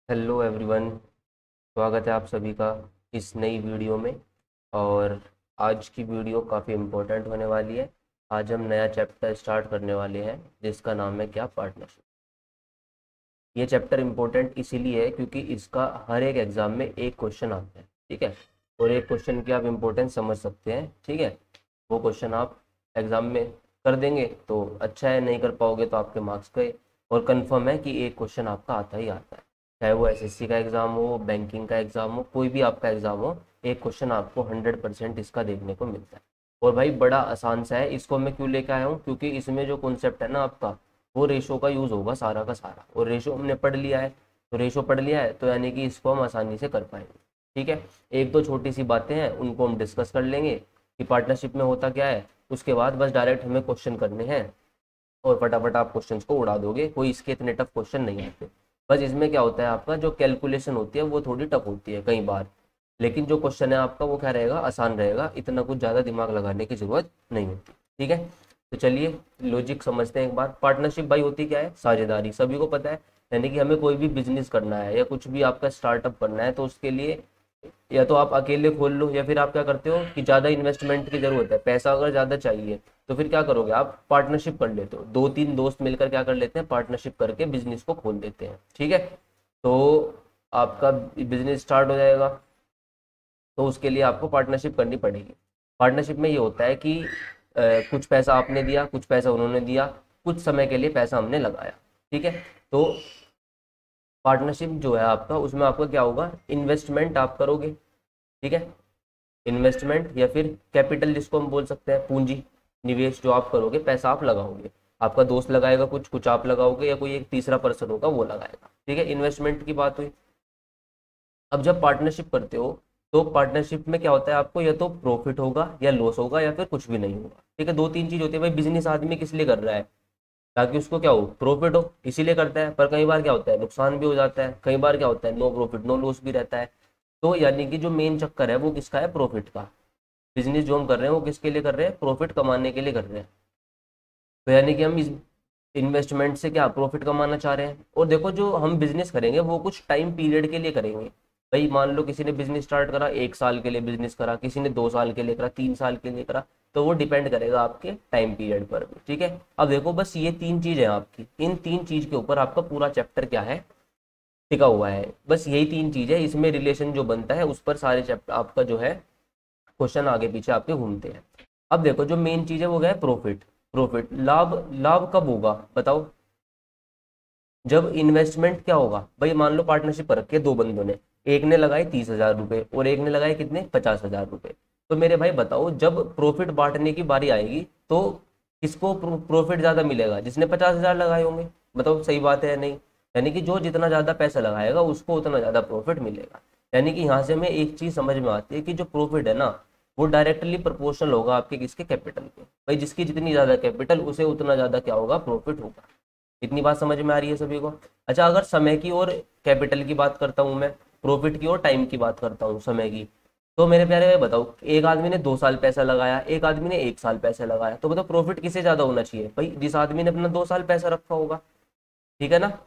Hello everyone. स्वागत है आप सभी का इस नई वीडियो में। और आज की वीडियो काफ़ी इम्पोर्टेंट होने वाली है। आज हम नया चैप्टर स्टार्ट करने वाले हैं जिसका नाम है क्या, पार्टनरशिप। ये चैप्टर इम्पोर्टेंट इसीलिए है क्योंकि इसका हर एक एग्ज़ाम में एक क्वेश्चन आता है, ठीक है। और एक क्वेश्चन की आप इम्पोर्टेंस समझ सकते हैं, ठीक है। वो क्वेश्चन आप एग्ज़ाम में कर देंगे तो अच्छा है, नहीं कर पाओगे तो आपके मार्क्स गए। और कंफर्म है कि एक क्वेश्चन आपका आता ही आता है, चाहे वो एसएससी का एग्ज़ाम हो, बैंकिंग का एग्ज़ाम हो, कोई भी आपका एग्ज़ाम हो, एक क्वेश्चन आपको 100% इसका देखने को मिलता है। और भाई बड़ा आसान सा है। इसको मैं क्यों लेके आया हूँ, क्योंकि इसमें जो कॉन्सेप्ट है ना आपका, वो रेशो का यूज़ होगा सारा का सारा। और रेशो हमने पढ़ लिया है, तो रेशो पढ़ लिया है तो यानी कि इसको हम आसानी से कर पाएंगे, ठीक है। एक दो छोटी सी बातें हैं उनको हम डिस्कस कर लेंगे कि पार्टनरशिप में होता क्या है। उसके बाद बस डायरेक्ट हमें क्वेश्चन करने हैं और फटाफट आप क्वेश्चंस को उड़ा दोगे, कोई इसके इतने टफ क्वेश्चन नहीं आते। बस इसमें क्या होता है, आपका जो कैलकुलेशन होती है वो थोड़ी टफ होती है कई बार, लेकिन जो क्वेश्चन है आपका वो क्या रहेगा, आसान रहेगा। इतना कुछ ज़्यादा दिमाग लगाने की जरूरत नहीं होती, ठीक है। तो चलिए लॉजिक समझते हैं एक बार। पार्टनरशिप भाई होती क्या है, साझेदारी, सभी को पता है। यानी कि हमें कोई भी बिजनेस करना है या कुछ भी आपका स्टार्टअप करना है तो उसके लिए या तो आप अकेले खोल लो, या फिर आप क्या करते हो कि ज़्यादा इन्वेस्टमेंट की ज़रूरत है, पैसा अगर ज़्यादा चाहिए तो फिर क्या करोगे, आप पार्टनरशिप कर लेते हो। दो तीन दोस्त मिलकर क्या कर लेते हैं, पार्टनरशिप करके बिजनेस को खोल देते हैं, ठीक है। तो आपका बिजनेस स्टार्ट हो जाएगा, तो उसके लिए आपको पार्टनरशिप करनी पड़ेगी। पार्टनरशिप में ये होता है कि कुछ पैसा आपने दिया, कुछ पैसा उन्होंने दिया, कुछ समय के लिए पैसा हमने लगाया, ठीक है। तो पार्टनरशिप जो है आपका, उसमें आपका क्या होगा, इन्वेस्टमेंट आप करोगे, ठीक है। इन्वेस्टमेंट या फिर कैपिटल जिसको हम बोल सकते हैं, पूंजी निवेश जो आप करोगे, पैसा आप लगाओगे। आपका दोस्त लगाएगा कुछ, कुछ आप लगाओगे, या कोई एक तीसरा पर्सन होगा वो लगाएगा, ठीक है। इन्वेस्टमेंट की बात हुई। अब जब पार्टनरशिप करते हो तो पार्टनरशिप में क्या होता है, आपको या तो प्रॉफिट होगा या लॉस होगा या फिर कुछ भी नहीं होगा, ठीक है। दो तीन चीज होती है भाई। बिजनेस आदमी किस लिए कर रहा है, ताकि उसको क्या हो, प्रॉफिट हो, इसीलिए करता है। पर कई बार क्या होता है, नुकसान भी हो जाता है। कई बार क्या होता है, नो प्रॉफिट नो लॉस भी रहता है। तो यानी कि जो मेन चक्कर है वो किसका है, प्रॉफिट का। बिजनेस जो हम कर रहे हैं वो किसके लिए कर रहे हैं, प्रॉफिट कमाने के लिए कर रहे हैं। तो यानी कि हम इस इन्वेस्टमेंट से क्या प्रॉफिट कमाना चाह रहे हैं। और देखो जो हम बिजनेस करेंगे वो कुछ टाइम पीरियड के लिए करेंगे। भाई मान लो किसी ने बिजनेस स्टार्ट करा, 1 साल के लिए बिजनेस करा, किसी ने 2 साल के लिए करा, 3 साल के लिए करा, तो वो डिपेंड करेगा आपके टाइम पीरियड पर भी, ठीक है। अब देखो बस ये तीन चीज है आपकी, इन तीन चीज के ऊपर आपका पूरा चैप्टर क्या है, टिका हुआ है। बस यही तीन चीज है, इसमें रिलेशन जो बनता है उस पर सारे चैप्टर आपका जो है क्वेश्चन आगे पीछे आपके घूमते हैं। अब देखो जो मेन चीज है वो क्या है, प्रॉफिट। प्रॉफिट, लाभ। लाभ कब होगा बताओ, जब इन्वेस्टमेंट क्या होगा। भाई मान लो पार्टनरशिप कर रखी है दो बंदों ने, एक ने लगाए 30,000 रुपए और एक ने लगाए कितने, 50,000 रुपए। तो मेरे भाई बताओ, जब प्रॉफिट बांटने की बारी आएगी तो किसको प्रॉफिट ज्यादा मिलेगा, जिसने 50,000 लगाए होंगे। बताओ सही बात है या नहीं। यानी कि जो जितना ज्यादा पैसा लगाएगा उसको उतना ज्यादा प्रॉफिट मिलेगा। यानी कि यहाँ से हमें एक चीज समझ में आती है कि जो प्रॉफिट है ना, वो डायरेक्टली प्रोपोर्शनल होगा आपके किसके, कैपिटल के। भाई जिसकी जितनी ज्यादा कैपिटल उसे उतना ज्यादा क्या होगा, प्रॉफिट होगा। इतनी बात समझ में आ रही है सभी को। अच्छा अगर समय की और कैपिटल की बात करता हूँ मैं, प्रॉफिट की और टाइम की बात करता हूँ, समय की, तो मेरे प्यारे भाई बताओ, एक आदमी ने 2 साल पैसा लगाया, एक आदमी ने 1 साल पैसा लगाया, तो बताओ प्रॉफिट किसे ज्यादा होना चाहिए, भाई जिस आदमी ने अपना 2 साल पैसा रखा होगा, ठीक है ना।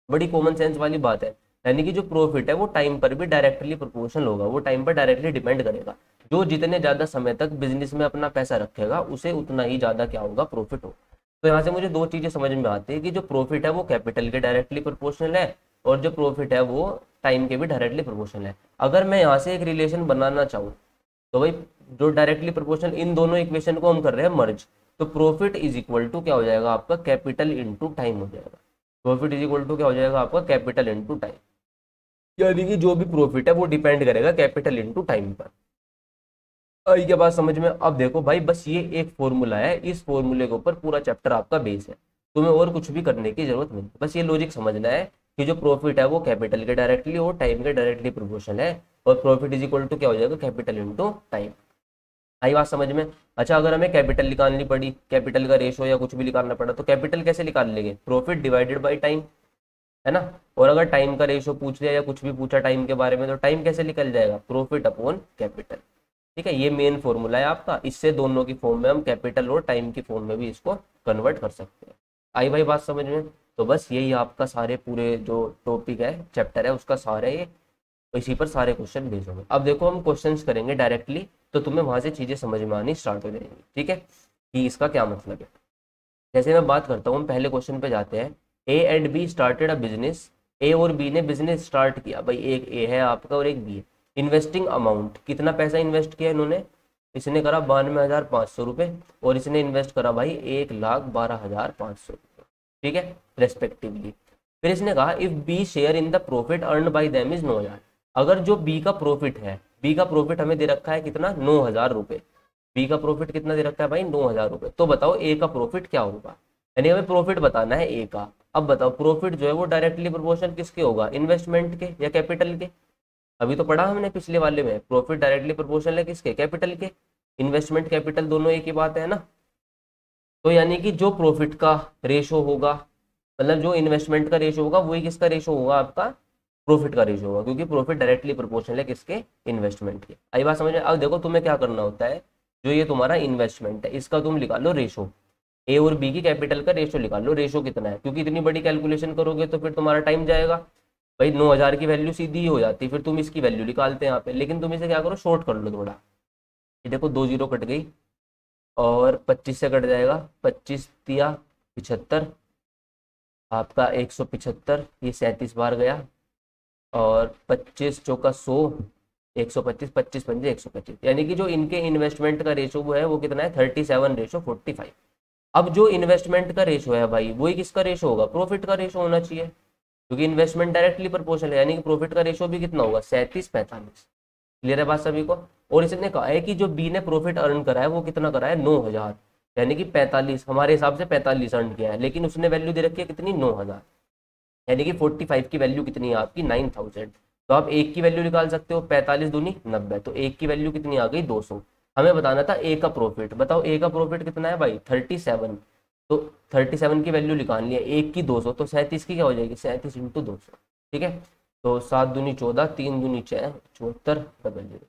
बड़ी कॉमन सेंस वाली बात है। यानी कि जो प्रॉफिट है वो टाइम पर भी डायरेक्टली प्रोपोर्शनल होगा, वो टाइम पर डायरेक्टली डिपेंड करेगा। जो जितने ज्यादा समय तक बिजनेस में अपना पैसा रखेगा उसे उतना ही ज्यादा क्या होगा, प्रॉफिट होगा। तो यहाँ से मुझे दो चीजें समझ में आती है कि जो प्रॉफिट है वो कैपिटल के डायरेक्टली प्रोपोर्शनल है, और जो प्रॉफिट है वो टाइम के भी डायरेक्टली प्रोपोर्शनल है। अगर मैं यहाँ से एक रिलेशन बनाना चाहूँ तो भाई जो डायरेक्टली प्रोपोर्शनल, इन दोनों इक्वेशन को हम कर रहे हैं मर्ज, तो प्रॉफिट इज इक्वल टू क्या हो जाएगा आपका, कैपिटल इंटू टाइम हो जाएगा। प्रॉफिट इज इक्वल टू क्या हो जाएगा आपका, कैपिटल इंटू टाइम। यानी कि जो भी प्रॉफिट है वो डिपेंड करेगा कैपिटल इंटू टाइम पर। आई क्या बात समझ में। अब देखो भाई बस ये एक फॉर्मूला है, इस फॉर्मूले के ऊपर पूरा चैप्टर आपका बेस है। तुम्हें और कुछ भी करने की जरूरत नहीं, बस ये लॉजिक समझना है कि जो प्रॉफिट है वो कैपिटल के डायरेक्टली और टाइम के डायरेक्टली प्रोपोर्शनल है, और प्रॉफिट इज इक्वल टू क्या हो जाएगा, कैपिटल इंटू टाइम। आई बात समझ में। अच्छा अगर हमें कैपिटल निकालनी पड़ी, कैपिटल का रेशो या कुछ भी निकालना पड़ा, तो कैपिटल कैसे निकाल लेंगे, प्रॉफिट डिवाइडेड बाई टाइम, है ना। और अगर टाइम का रेशो पूछ लिया या कुछ भी पूछा टाइम के बारे में, तो टाइम कैसे निकल जाएगा, प्रॉफिट अपॉन कैपिटल। ठीक है, ये मेन फॉर्मूला है आपका। इससे दोनों की फॉर्म में हम कैपिटल और टाइम की फॉर्म में भी इसको कन्वर्ट कर सकते हैं। आई भाई बात समझ में। तो बस यही आपका सारे पूरे जो टॉपिक है, चैप्टर है, उसका सारा ये इसी पर सारे क्वेश्चन बेस्ड होंगे। अब देखो हम क्वेश्चंस करेंगे डायरेक्टली, तो तुम्हें वहां से चीजें समझ में आनी स्टार्ट हो जाएंगी, ठीक है, कि इसका क्या मतलब है। जैसे मैं बात करता हूँ, हम पहले क्वेश्चन पे जाते हैं। A and B started a business. A और बी ने बिजनेस स्टार्ट किया। भाई एक ए है आपका और एक बी है। इन्वेस्टिंग अमाउंट, कितना पैसा इन्वेस्ट किया इन्होंने, इसने करा 92,500 रुपये और इसने इन्वेस्ट करा भाई 1,12,500 रुपये, ठीक है, रेस्पेक्टिवली। फिर इसने कहा if B share in the profit earn by them is 9,000। अगर जो बी का प्रॉफिट है, बी का प्रॉफिट हमें दे रखा है कितना, 9,000 रुपये। बी का प्रॉफिट कितना दे रखा है भाई, 9,000 रुपये। तो बताओ ए का प्रॉफिट क्या होगा, यानी हमें प्रॉफिट बताना है ए का। अब बताओ प्रॉफिट जो है वो डायरेक्टली प्रोपोर्शनल किसके होगा, इन्वेस्टमेंट के या कैपिटल के। अभी तो पढ़ा हमने पिछले वाले में, प्रॉफिट डायरेक्टली प्रोपोर्शनल है किसके, कैपिटल के। इन्वेस्टमेंट कैपिटल दोनों एक ही बात है ना। तो यानी कि जो प्रॉफिट का रेशो होगा, मतलब जो इन्वेस्टमेंट का रेशो होगा वही किसका रेशो होगा, आपका प्रॉफिट का रेशो होगा, क्योंकि प्रॉफिट डायरेक्टली प्रोपोर्शनल है किसके, इन्वेस्टमेंट के। आई बात समझ में। अब देखो तुम्हें क्या करना होता है, जो ये तुम्हारा इन्वेस्टमेंट है इसका तुम निकालो रेशो, ए और बी की कैपिटल का रेशो निकाल लो, रेशो कितना है, क्योंकि इतनी बड़ी कैलकुलेशन करोगे तो फिर तुम्हारा टाइम जाएगा। भाई 9,000 की वैल्यू सीधी ही हो जाती, फिर तुम इसकी वैल्यू निकालते हैं यहाँ पे, लेकिन तुम इसे क्या करो, शॉर्ट कर लो थोड़ा। ये देखो 2 जीरो कट गई और 25 से कट जाएगा, 25 तिया 75, आपका 175, ये 37 बार गया, और 25 चौका 100, 125, 25 पंजे 125, यानी कि जो इनके इन्वेस्टमेंट का रेशो वो है वो कितना है, 37:45। अब जो इन्वेस्टमेंट का रेशो है भाई वही किसका रेशो होगा, प्रॉफिट का रेशो होना चाहिए, क्योंकि इन्वेस्टमेंट डायरेक्टली प्रोपोर्शनल है, यानी कि प्रॉफिट का रेशो भी कितना होगा, 37:45। क्लियर है बात सभी को। और इसने कहा है कि जो बी ने प्रॉफिट अर्न करा है वो कितना करा है, 9,000, यानी कि 45, हमारे हिसाब से 45 अर्न किया है, लेकिन उसने वैल्यू दे रखी है कितनी, 9,000, यानी कि 45 की वैल्यू कितनी है आपकी, 9,000। तो आप एक की वैल्यू निकाल सकते हो, 45 दूनी 90, तो एक की वैल्यू कितनी आ गई, 200। हमें बताना था ए का प्रॉफिट, बताओ ए का प्रॉफिट कितना है भाई, 37। तो 37 की वैल्यू निकालनी है, एक की 200, तो 37 की क्या हो जाएगी, 37 इंटू 200, ठीक है। तो 7 दूनी 14, 3 दूनी 6, 74, डबल जीरो,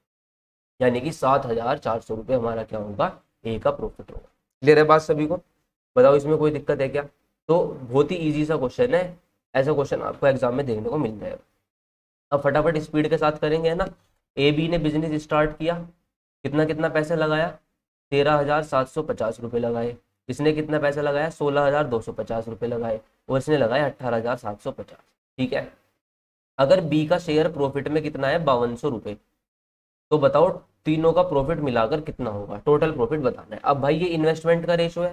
यानी कि 7,400 रुपये हमारा क्या होगा, ए का प्रॉफिट होगा। क्लियर है बात सभी को। बताओ इसमें कोई दिक्कत है क्या। तो बहुत ही ईजी सा क्वेश्चन है, ऐसा क्वेश्चन आपको एग्जाम में देखने को मिल जाएगा। अब फटाफट स्पीड के साथ करेंगे, है ना। ए बी ने बिजनेस स्टार्ट किया, कितना कितना पैसा लगाया, 13,750 रुपये लगाए। इसने कितना पैसा लगाया, 16,250 रुपये लगाए, और इसने लगाए 18,750, ठीक है। अगर बी का शेयर प्रॉफिट में कितना है, 5,200 रुपये, तो बताओ तीनों का प्रॉफिट मिलाकर कितना होगा, टोटल प्रॉफिट बताना है। अब भाई ये इन्वेस्टमेंट का रेशो है,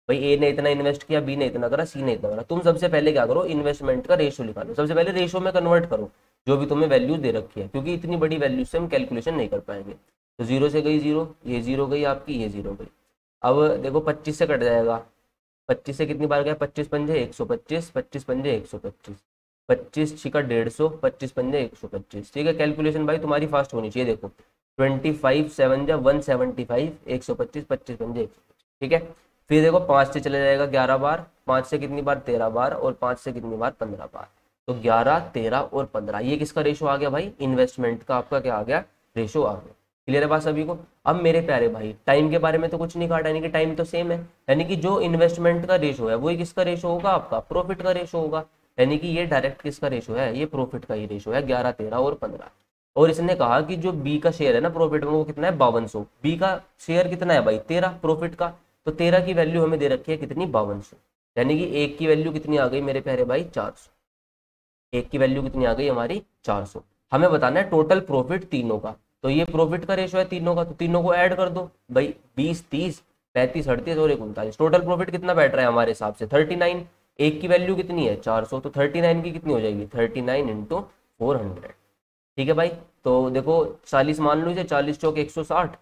भाई ए ने इतना इन्वेस्ट किया, बी ने इतना करा, सी ने इतना करा। तुम सबसे पहले क्या करो, इन्वेस्टमेंट का रेशो निकालो, सबसे पहले रेशो में कन्वर्ट करो जो भी तुम्हें वैल्यू दे रखी है, क्योंकि इतनी बड़ी वैल्यू से हम कैलकुलेशन नहीं कर पाएंगे। तो 0 से गई 0, ये 0 गई आपकी, ये 0 गई। अब देखो 25 से कट जाएगा, 25 से कितनी बार गया, 25 पंजे 125, 25 पंजे 125, 25 छिका 150, 25 पंजे 125, ठीक है। कैलकुलेशन भाई तुम्हारी फास्ट होनी चाहिए। देखो 25 7 जा 175, 125, 25 पंजे 125, ठीक है। फिर देखो 5 से चले जाएगा 11 बार, 5 से कितनी बार, 13 बार, और 5 से कितनी बार, 15 बार। तो 11, 13 और 15, ये किसका रेशो आ गया भाई, इन्वेस्टमेंट का आपका क्या आ गया, रेशो आ गया। क्लियर है बात सभी को। अब मेरे प्यारे भाई टाइम के बारे में तो कुछ नहीं काटा, यानी कि टाइम तो सेम है, यानी कि जो इन्वेस्टमेंट का रेशो है वही किसका रेशो होगा, आपका प्रॉफिट का रेशो होगा, यानी कि ये डायरेक्ट किसका रेशो है, ये प्रॉफिट का ही रेशो है, 11, 13 और 15। और इसने कहा कि जो बी का शेयर है ना प्रॉफिट में वो कितना है, 5200। बी का शेयर कितना है भाई, 13 प्रॉफिट का, तो 13 की वैल्यू हमें दे रखी है कितनी, 5200, यानी कि एक की वैल्यू कितनी आ गई मेरे प्यारे भाई, 400। एक की वैल्यू कितनी आ गई हमारी, 400। हमें बताना है टोटल प्रॉफिट तीनों का, तो ये प्रॉफिट का रेशो है तीनों का, तो तीनों को ऐड कर दो भाई, 20, 30, 35, 38 और 39। टोटल प्रॉफिट कितना बैठ रहा है हमारे हिसाब से, 39। एक की वैल्यू कितनी है, 400, तो 39 की कितनी हो जाएगी, 39 इंटू 400, ठीक है भाई। तो देखो 40 मान लीजिए, 40 चौक 160,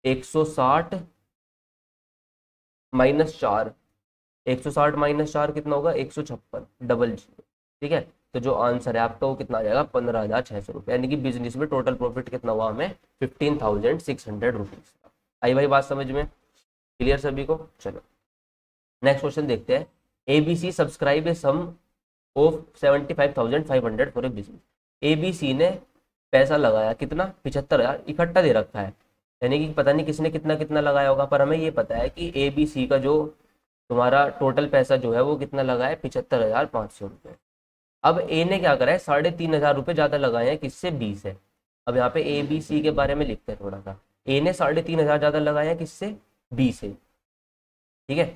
160 माइनस 4, 160 माइनस 4 कितना होगा, 156, डबल जीरो, ठीक है। तो जो आंसर है आपका वो कितना आ जाएगा, 15,600 रुपये, यानी कि बिजनेस में टोटल प्रॉफिट कितना हुआ हमें, 15,600 रुपीज। आई भाई बात समझ में, क्लियर सभी को। चलो नेक्स्ट क्वेश्चन देखते हैं। ABC subscribe a sum of 75,500 for a business. ABC ने पैसा लगाया कितना, 75,000 इकट्ठा दे रखा है, यानी कि पता नहीं किसने कितना कितना लगाया होगा, पर हमें ये पता है कि ABC का जो तुम्हारा टोटल पैसा जो है वो कितना लगा है, 75,500 रुपये। अब ए ने क्या करा है, 3,500 रुपये ज़्यादा लगाए हैं, किससे, बी से। अब यहाँ पे ए बी सी के बारे में लिखते हैं थोड़ा सा। ए ने 3,500 ज़्यादा लगाए हैं, किससे, बी से, ठीक है।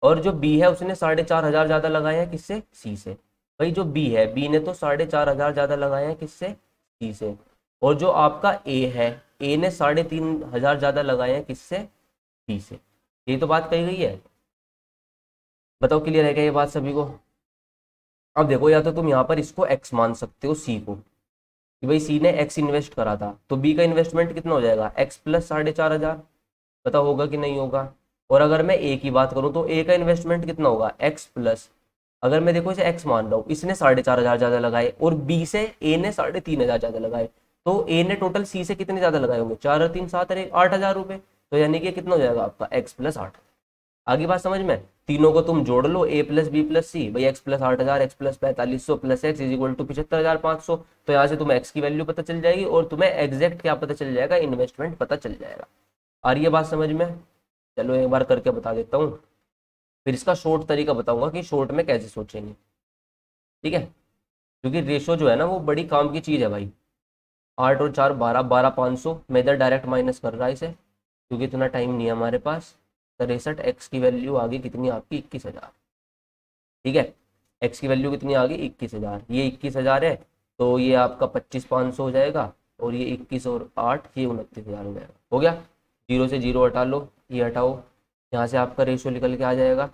और जो बी है उसने 4,500 ज़्यादा लगाए हैं, किससे, सी से। भाई जो बी है, बी ने तो 4,500 ज़्यादा लगाए हैं, किससे, सी से। और जो आपका ए है, ए ने 3,500 ज़्यादा लगाए हैं, किससे, बी से। ये तो बात कही गई है। बताओ क्लियर है क्या ये बात सभी को। अब देखो, या तो तुम यहाँ पर इसको एक्स मान सकते हो, सी को, कि भाई सी ने एक्स इन्वेस्ट करा था, तो बी का इन्वेस्टमेंट कितना हो जाएगा, एक्स प्लस 4,500। पता होगा कि नहीं होगा। और अगर मैं ए की बात करूं तो ए का इन्वेस्टमेंट कितना होगा, एक्स प्लस, अगर मैं देखो इसे एक्स मान रहा हूँ, इसने 4,500 ज़्यादा लगाए और बी से ए ने 3,500 ज़्यादा लगाए, तो ए ने टोटल सी से कितने ज़्यादा लगाए होंगे, 4 और 3 7 और 8,000 रुपये। तो यानी कि कितना हो जाएगा आपका, एक्स प्लस 8। आगे बात समझ में। तीनों को तुम जोड़ लो, A plus B plus C, भाई x plus 8,000, x plus 4,500 plus x is equal to 75,500। तो यहाँ से तुम्हें एक्स की वैल्यू पता चल जाएगी और तुम्हें एग्जैक्ट क्या पता चल जाएगा, इन्वेस्टमेंट पता चल जाएगा। आ रही है बात समझ में। चलो एक बार करके बता देता हूँ, फिर इसका शॉर्ट तरीका बताऊंगा कि शॉर्ट में कैसे सोचेंगे, ठीक है। क्योंकि रेशो जो है ना वो बड़ी काम की चीज़ है भाई। 8 और 4 12, 12,500 मैं इधर डायरेक्ट माइनस कर रहा है इसे, क्योंकि इतना टाइम नहीं है हमारे पास। 63, एक्स की वैल्यू आ गई कितनी आपकी, 21,000, ठीक है। एक्स की वैल्यू कितनी आ गई, 21,000। ये 21,000 है, तो ये आपका 25,500 हो जाएगा, और ये 21 और 8 ये 29,000 हो जाएगा। हो गया। जीरो से जीरो हटा लो, ये हटाओ, यहाँ से आपका रेशो निकल के आ जाएगा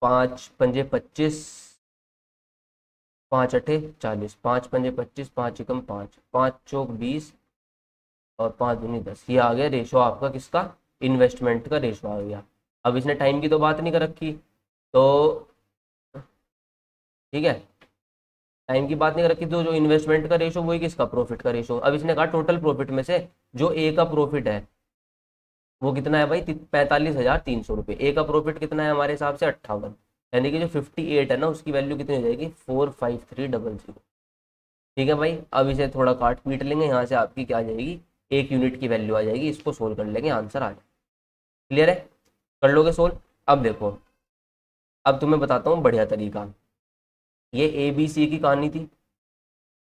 5 पंजे 25, 5 अठे 40, 5 पंजे 25, 5 एकम 5, 5 चौक 20 और 5 दूनी 10। ये आ गया रेशो आपका किसका, इन्वेस्टमेंट का रेशो आ गया। अब इसने टाइम की तो बात नहीं कर रखी, तो ठीक है, टाइम की बात नहीं कर रखी, तो जो इन्वेस्टमेंट का रेशो वही किसका, प्रॉफिट का रेशो। अब इसने कहा टोटल प्रॉफिट में से जो ए का प्रॉफिट है वो कितना है भाई, 45,300 रुपये। ए का प्रॉफिट कितना है हमारे हिसाब से 58, यानी कि जो 58 है ना उसकी वैल्यू कितनी हो जाएगी, 45300। ठीक है भाई। अब इसे थोड़ा काट पीट लेंगे, यहाँ से आपकी क्या आ जाएगी, 1 यूनिट की वैल्यू आ जाएगी। इसको सोल्व कर लेंगे, आंसर आ जाए। क्लियर है, कर लोगे सोल्व। अब देखो, अब तुम्हें बताता हूँ बढ़िया तरीका। ये ए बी सी की कहानी थी,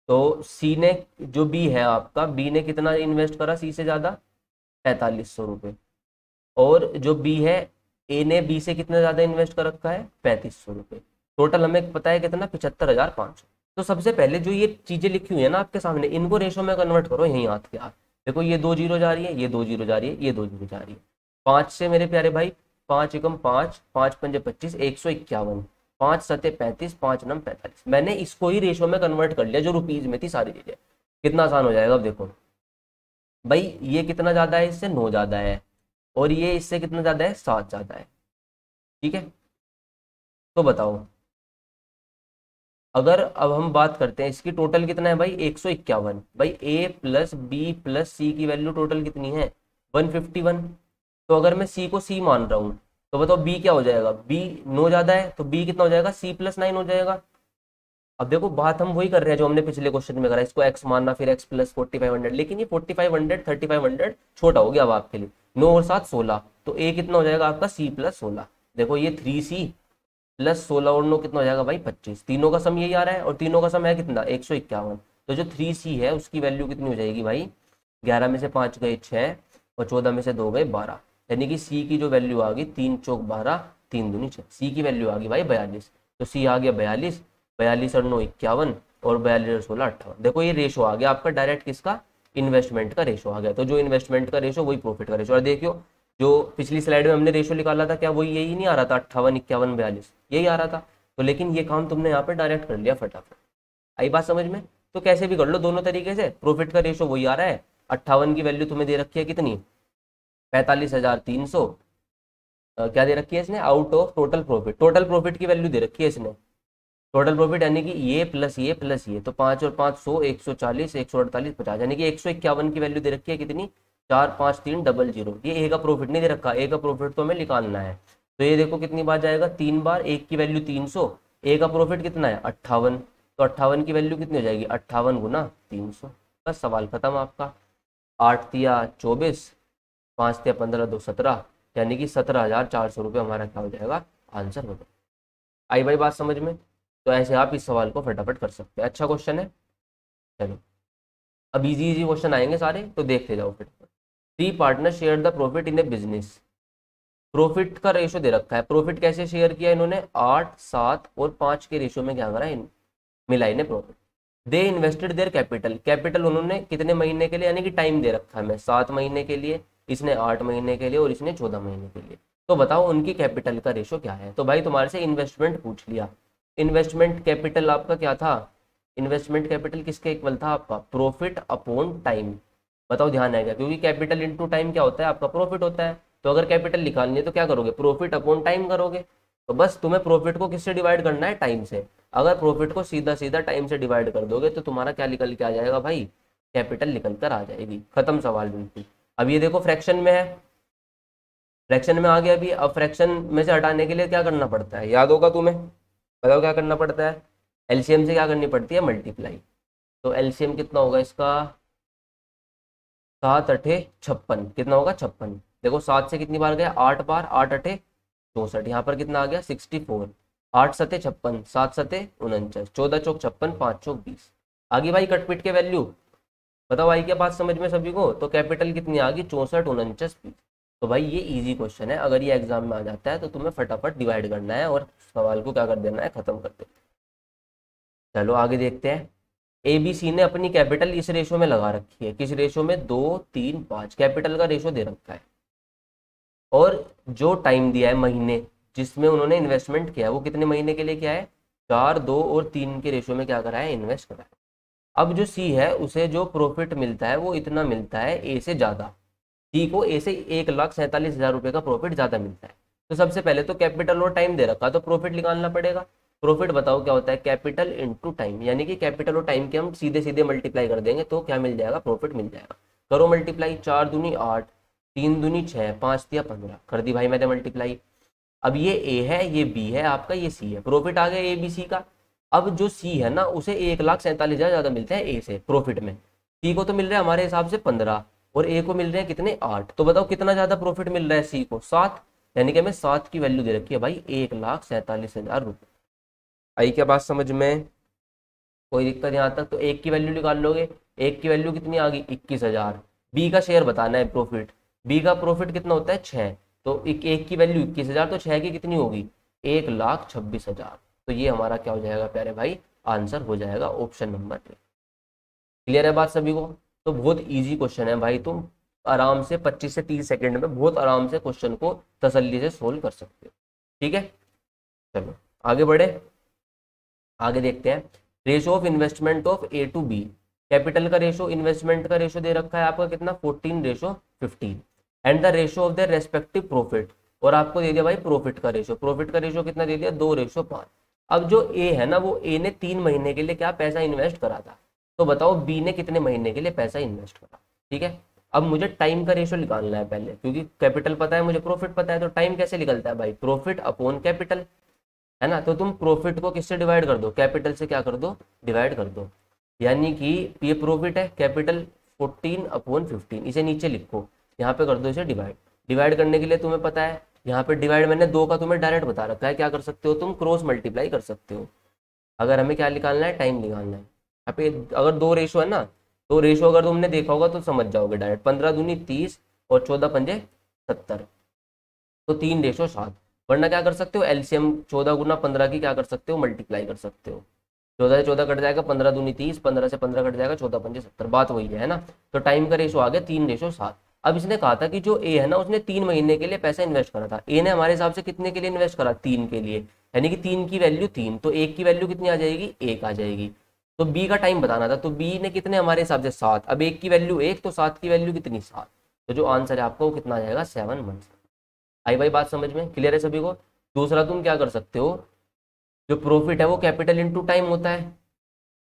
तो सी ने, जो बी है आपका, बी ने कितना इन्वेस्ट करा सी से ज़्यादा, 4,500 रुपये। और जो बी है, ए ने बी से कितना ज़्यादा इन्वेस्ट कर रखा है, 3,500 रुपये। टोटल हमें पता है कितना, 75,500। तो सबसे पहले जो ये चीज़ें लिखी हुई है ना आपके सामने, इनको रेशो में कन्वर्ट करो यहीं हाथ के हाथ। देखो ये 2 जीरो जा रही है, ये 2 जीरो जा रही है, ये 2 जीरो जा रही है। 5 से मेरे प्यारे भाई, 5 एकम 5, 5 पंजे 25, 151, 5 सत्ते 35, 5 नम 45। मैंने इसको ही रेशो में कन्वर्ट कर लिया, जो रुपीज में थी सारी चीज़ें। कितना आसान हो जाएगा। अब देखो भाई, ये कितना ज़्यादा है, इससे 9 ज़्यादा है, और ये इससे कितना ज़्यादा है, 7 ज़्यादा है, ठीक है। तो बताओ, अगर अब हम बात करते हैं इसकी टोटल कितना है भाई, 151। भाई ए प्लस बी प्लस सी की वैल्यू टोटल कितनी है, 151। तो अगर मैं सी को सी मान रहा हूँ, तो बताओ बी क्या हो जाएगा, बी 9 ज़्यादा है, तो बी कितना हो जाएगा, सी प्लस 9 हो जाएगा। अब देखो बात हम वही कर रहे हैं जो हमने पिछले क्वेश्चन में करा, इसको एक्स मानना, फिर एक्स प्लस 4500। लेकिन ये 4500 3500 छोटा हो गया अब आपके लिए। 9 और 7 16, तो ए कितना हो जाएगा आपका, सी प्लस 16। देखो ये 3C प्लस 16 और 9 कितना हो जाएगा भाई, 25। तीनों का सम यही आ रहा है, और तीनों का सम है कितना, 151। तो जो 3C है उसकी वैल्यू कितनी हो जाएगी भाई, 11 में से 5 गए 6, और 14 में से 2 गए 12। यानी कि सी की जो वैल्यू आ गई, 3 चौक 12, 3 दूनी 6। सी की वैल्यू आ गई भाई 42। तो सी आ गया 42, 42 और 9 51, और 42 और 16 58। देखो ये रेशो आ गया आपका डायरेक्ट किसका, इन्वेस्टमेंट का रेशो आ गया। तो जो इन्वेस्टमेंट का रेशो वही प्रॉफिट का रेशो। और देखियो, जो पिछली स्लाइड में हमने रेशो निकाला था, क्या वही यही नहीं आ रहा था, 58 51 42 यही आ रहा था। तो लेकिन ये काम तुमने यहाँ पर डायरेक्ट कर लिया फटाफट। आई बात समझ में। तो कैसे भी कर लो दोनों तरीके से, प्रॉफिट का रेशो वही आ रहा है। 58 की वैल्यू तुम्हें दे रखी है कितनी, 45,300। क्या दे रखी है इसने, out of total profit. Total profit की वैल्यू दे रखी है इसने, टोटल प्रॉफिट, यानी कि ये प्लस ये प्लस ये। तो 5 और 5 100, 140, 148 50, यानी कि 151 की वैल्यू दे रखी है कितनी, 45300। ये ए का प्रॉफिट नहीं दे रखा, ए का प्रॉफिट तो हमें निकालना है। तो ये देखो कितनी बार जाएगा, 3 बार। एक की वैल्यू 300, ए का प्रॉफिट कितना है 58, तो 58 की वैल्यू कितनी हो जाएगी, 58 गुना 300। बस सवाल खत्म आपका। 8 तिया 24, 5 तिया 15, 2 17, यानी कि 17,400 रुपये हमारा क्या हो जाएगा, आंसर हो जाएगा। आई भाई बात समझ में? तो ऐसे आप इस सवाल को फटाफट कर सकते हैं। अच्छा क्वेश्चन है। चलो अब इजी इजी क्वेश्चन आएंगे सारे, तो देखते जाओ फिर। 3 partner share the profit in A business. Profit का रेशो दे रखा है। प्रॉफिट कैसे शेयर किया इन्होंने, 8, 7 और 5 के रेशो में क्या करा, मिला इन्हें profit. They invested their capital. Capital उन्होंने कितने महीने के लिए, यानी कि टाइम दे रखा है हमें 7 महीने के लिए, इसने 8 महीने के लिए और इसने 14 महीने के लिए। तो बताओ उनकी कैपिटल का रेशो क्या है। तो भाई तुम्हारे से इन्वेस्टमेंट पूछ लिया। इन्वेस्टमेंट कैपिटल आपका क्या था, इन्वेस्टमेंट कैपिटल किसके इक्वल था आपका, प्रॉफिट अपॉन टाइम। बताओ ध्यान आएगा, क्योंकि कैपिटल इंटू टाइम क्या होता है आपका, प्रॉफिट होता है। तो अगर कैपिटल निकालनी है तो क्या करोगे, प्रॉफिट अपॉन टाइम करोगे। तो बस तुम्हें प्रॉफिट को किससे डिवाइड करना है, टाइम से। अगर प्रॉफिट को सीधा सीधा टाइम से डिवाइड कर दोगे तो तुम्हारा क्या निकल के आ जाएगा भाई, कैपिटल निकल कर आ जाएगी। खत्म सवाल बिल्कुल। अब ये देखो फ्रैक्शन में है, फ्रैक्शन में आ गया अभी। अब फ्रैक्शन में से हटाने के लिए क्या करना पड़ता है, याद होगा तुम्हें, बताओ क्या करना पड़ता है, एलसीएम से क्या करनी पड़ती है, मल्टीप्लाई। तो एलसीएम कितना होगा इसका, 7 अठे 56, कितना होगा 56। देखो 7 से कितनी बार गया, 8 बार, 8 अठे 64, यहाँ पर कितना आ गया 64, 8 सते 56, 7 सते 49, 14 चौक 56, 5 चौक 20। आगे भाई कटपिट के वैल्यू बताओ, आई क्या बात समझ में सभी को। तो कैपिटल कितनी आ गई, 64, 49, 20। तो भाई ये इजी क्वेश्चन है, अगर ये एग्जाम में आ जाता है तो तुम्हें फटाफट डिवाइड करना है और सवाल को क्या कर देना है, खत्म कर देना। चलो आगे देखते हैं। एबीसी ने अपनी कैपिटल इस रेशो में लगा रखी है, किस रेशो में, 2, 3, 5। कैपिटल का रेशो दे रखा है और जो टाइम दिया है महीने जिसमें उन्होंने इन्वेस्टमेंट किया है वो कितने महीने के लिए किया है, 4, 2 और 3 के रेशो में क्या करा है, इन्वेस्ट करा है। अब जो सी है उसे जो प्रॉफिट मिलता है वो इतना मिलता है ए से ज्यादा। सी को ए से 1,47,000 रुपये का प्रॉफिट ज्यादा मिलता है। तो सबसे पहले तो कैपिटल और टाइम दे रखा, तो प्रॉफिट निकालना पड़ेगा। प्रॉफिट बताओ क्या होता है, कैपिटल इंटू टाइम, यानी कि कैपिटल और टाइम के हम सीधे सीधे मल्टीप्लाई कर देंगे तो क्या मिल जाएगा, प्रॉफिट मिल जाएगा। करो मल्टीप्लाई, 4 दूनी 8, 3 दूनी 6, 5 दिया 15, कर दी भाई मैंने मल्टीप्लाई। अब ये ए है, ये बी है आपका, ये सी है, प्रॉफिट आ गया ए बी सी का। अब जो सी है ना उसे 1,47,000 ज्यादा मिलता है ए से प्रॉफिट में। सी को तो मिल रहा है हमारे हिसाब से 15 और ए को मिल रहे हैं कितने, 8। तो बताओ कितना ज्यादा प्रॉफिट मिल रहा है सी को, 7। यानी कि हमें 7 की वैल्यू दे रखी है भाई, 1,47,000 रुपये। आई क्या बात समझ में, कोई दिक्कत यहाँ तक। तो एक की वैल्यू निकाल लोगे, एक की वैल्यू कितनी आ गई, 21,000। बी का शेयर बताना है प्रॉफिट, बी का प्रॉफिट कितना होता है, 6। तो एक की वैल्यू 21,000, तो 6 की कितनी होगी, 1,26,000। तो ये हमारा क्या हो जाएगा प्यारे भाई, आंसर हो जाएगा ऑप्शन नंबर ए। क्लियर है बात सभी को। तो बहुत इजी क्वेश्चन है भाई, तुम आराम से 25 से 30 सेकंड में बहुत आराम से क्वेश्चन को तसल्ली से सोल्व कर सकते हो। ठीक है, चलो आगे बढ़े, आगे देखते हैं। Ratio of investment of A to B. Capital का रेशो, इन्वेस्टमेंट का रेशो दे रखा है आपका कितना, 14:15। And the ratio of the respective profit, और आपको दे दिया भाई प्रॉफिट का रेशो। प्रॉफिट का रेशो कितना दे दिया, 2:5। अब जो ए है ना, वो ए ने 3 महीने के लिए क्या पैसा इन्वेस्ट करा था। तो बताओ बी ने कितने महीने के लिए पैसा इन्वेस्ट करा। ठीक है, अब मुझे टाइम का रेशो निकालना है पहले, क्योंकि कैपिटल पता है मुझे, प्रॉफिट पता है। तो टाइम कैसे निकलता है भाई, प्रॉफिट अपॉन कैपिटल, है ना। तो तुम प्रॉफिट को किससे डिवाइड कर दो, कैपिटल से क्या कर दो, डिवाइड कर दो। यानी कि ये प्रॉफिट है, कैपिटल 14/15, इसे नीचे लिखो, यहाँ पे कर दो इसे डिवाइड। डिवाइड करने के लिए तुम्हें पता है यहाँ पे डिवाइड मैंने 2 का तुम्हें डायरेक्ट बता रखा है, क्या कर सकते हो तुम, क्रॉस मल्टीप्लाई कर सकते हो। अगर हमें क्या निकालना है, टाइम निकालना है। यहाँ पे अगर 2 रेशो है ना, तो रेशो अगर तुमने देखा होगा तो समझ जाओगे डायरेक्ट। 15 दूनी 30 और 14 पंजे 70, तो 3:7। वरना क्या कर सकते हो, एलसीएम 14 गुना 15 की क्या कर सकते हो, मल्टीप्लाई कर सकते हो। 14 से 14 कट जाएगा, 15 दूनी 30, 15 से 15 कट जाएगा, 14 पंजे 70, बात वही है ना। तो टाइम का रेशो आ गया 3:7। अब इसने कहा था कि जो ए है ना उसने 3 महीने के लिए पैसा इन्वेस्ट करा था। ए ने हमारे हिसाब से कितने के लिए इन्वेस्ट करा, 3 के लिए, यानी कि 3 की वैल्यू 3, तो 1 की वैल्यू कितनी आ जाएगी, 1 आ जाएगी। तो बी का टाइम बताना था, तो बी ने कितने हमारे हिसाब से 7। अब 1 की वैल्यू 1, तो 7 की वैल्यू कितनी, 7। तो जो आंसर है आपका वो कितना आ जाएगा, 7 मंथ्स। आई भाई बात समझ में, क्लियर है सभी को। दूसरा तुम क्या कर सकते हो, जो प्रॉफिट है वो कैपिटल इंटू टाइम होता है।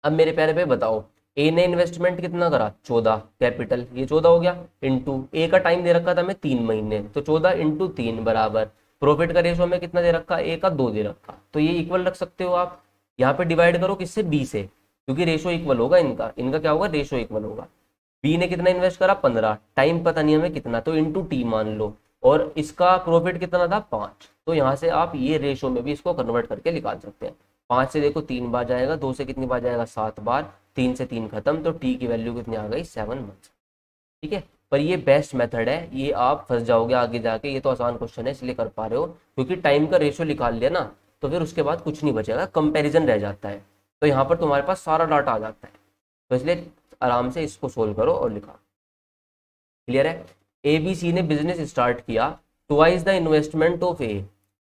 अब मेरे प्यारे पे बताओ, ए ने इन्वेस्टमेंट कितना करा, 14, कैपिटल ये 14 हो गया, इंटू ए का टाइम दे रखा था मैं 3 महीने, तो 14 इंटू 3 बराबर प्रॉफिट का रेशो में कितना दे रखा, ए का 2 दे रखा। तो ये इक्वल रख सकते हो आप। यहाँ पे डिवाइड करो किससे, बी से, क्योंकि रेशो इक्वल होगा इनका, इनका क्या होगा, रेशो इक्वल होगा। बी ने कितना इन्वेस्ट करा, 15, टाइम पता नहीं हमें कितना, तो इंटू टी मान लो। और इसका प्रॉफिट कितना था 5, तो यहाँ से आप ये रेशो में भी इसको कन्वर्ट करके निकाल सकते हैं। 5 से देखो 3 बार जाएगा, 2 से कितनी बार जाएगा 7 बार, 3 से 3 खत्म, तो टी की वैल्यू कितनी आ गई 7 मंथ्स। ठीक है, पर ये बेस्ट मेथड है, ये आप फंस जाओगे आगे जाके, ये तो आसान क्वेश्चन है इसलिए कर पा रहे हो, क्योंकि टाइम का रेशो निकाल लिया ना तो फिर उसके बाद कुछ नहीं बचेगा, कंपैरिजन रह जाता है, तो यहाँ पर तुम्हारे पास सारा डाटा आ जाता है, तो इसलिए आराम से इसको सोल्व करो और लिखा। क्लियर है। ABC ने बिजनेस स्टार्ट किया, ट्वाइस द इन्वेस्टमेंट ऑफ ए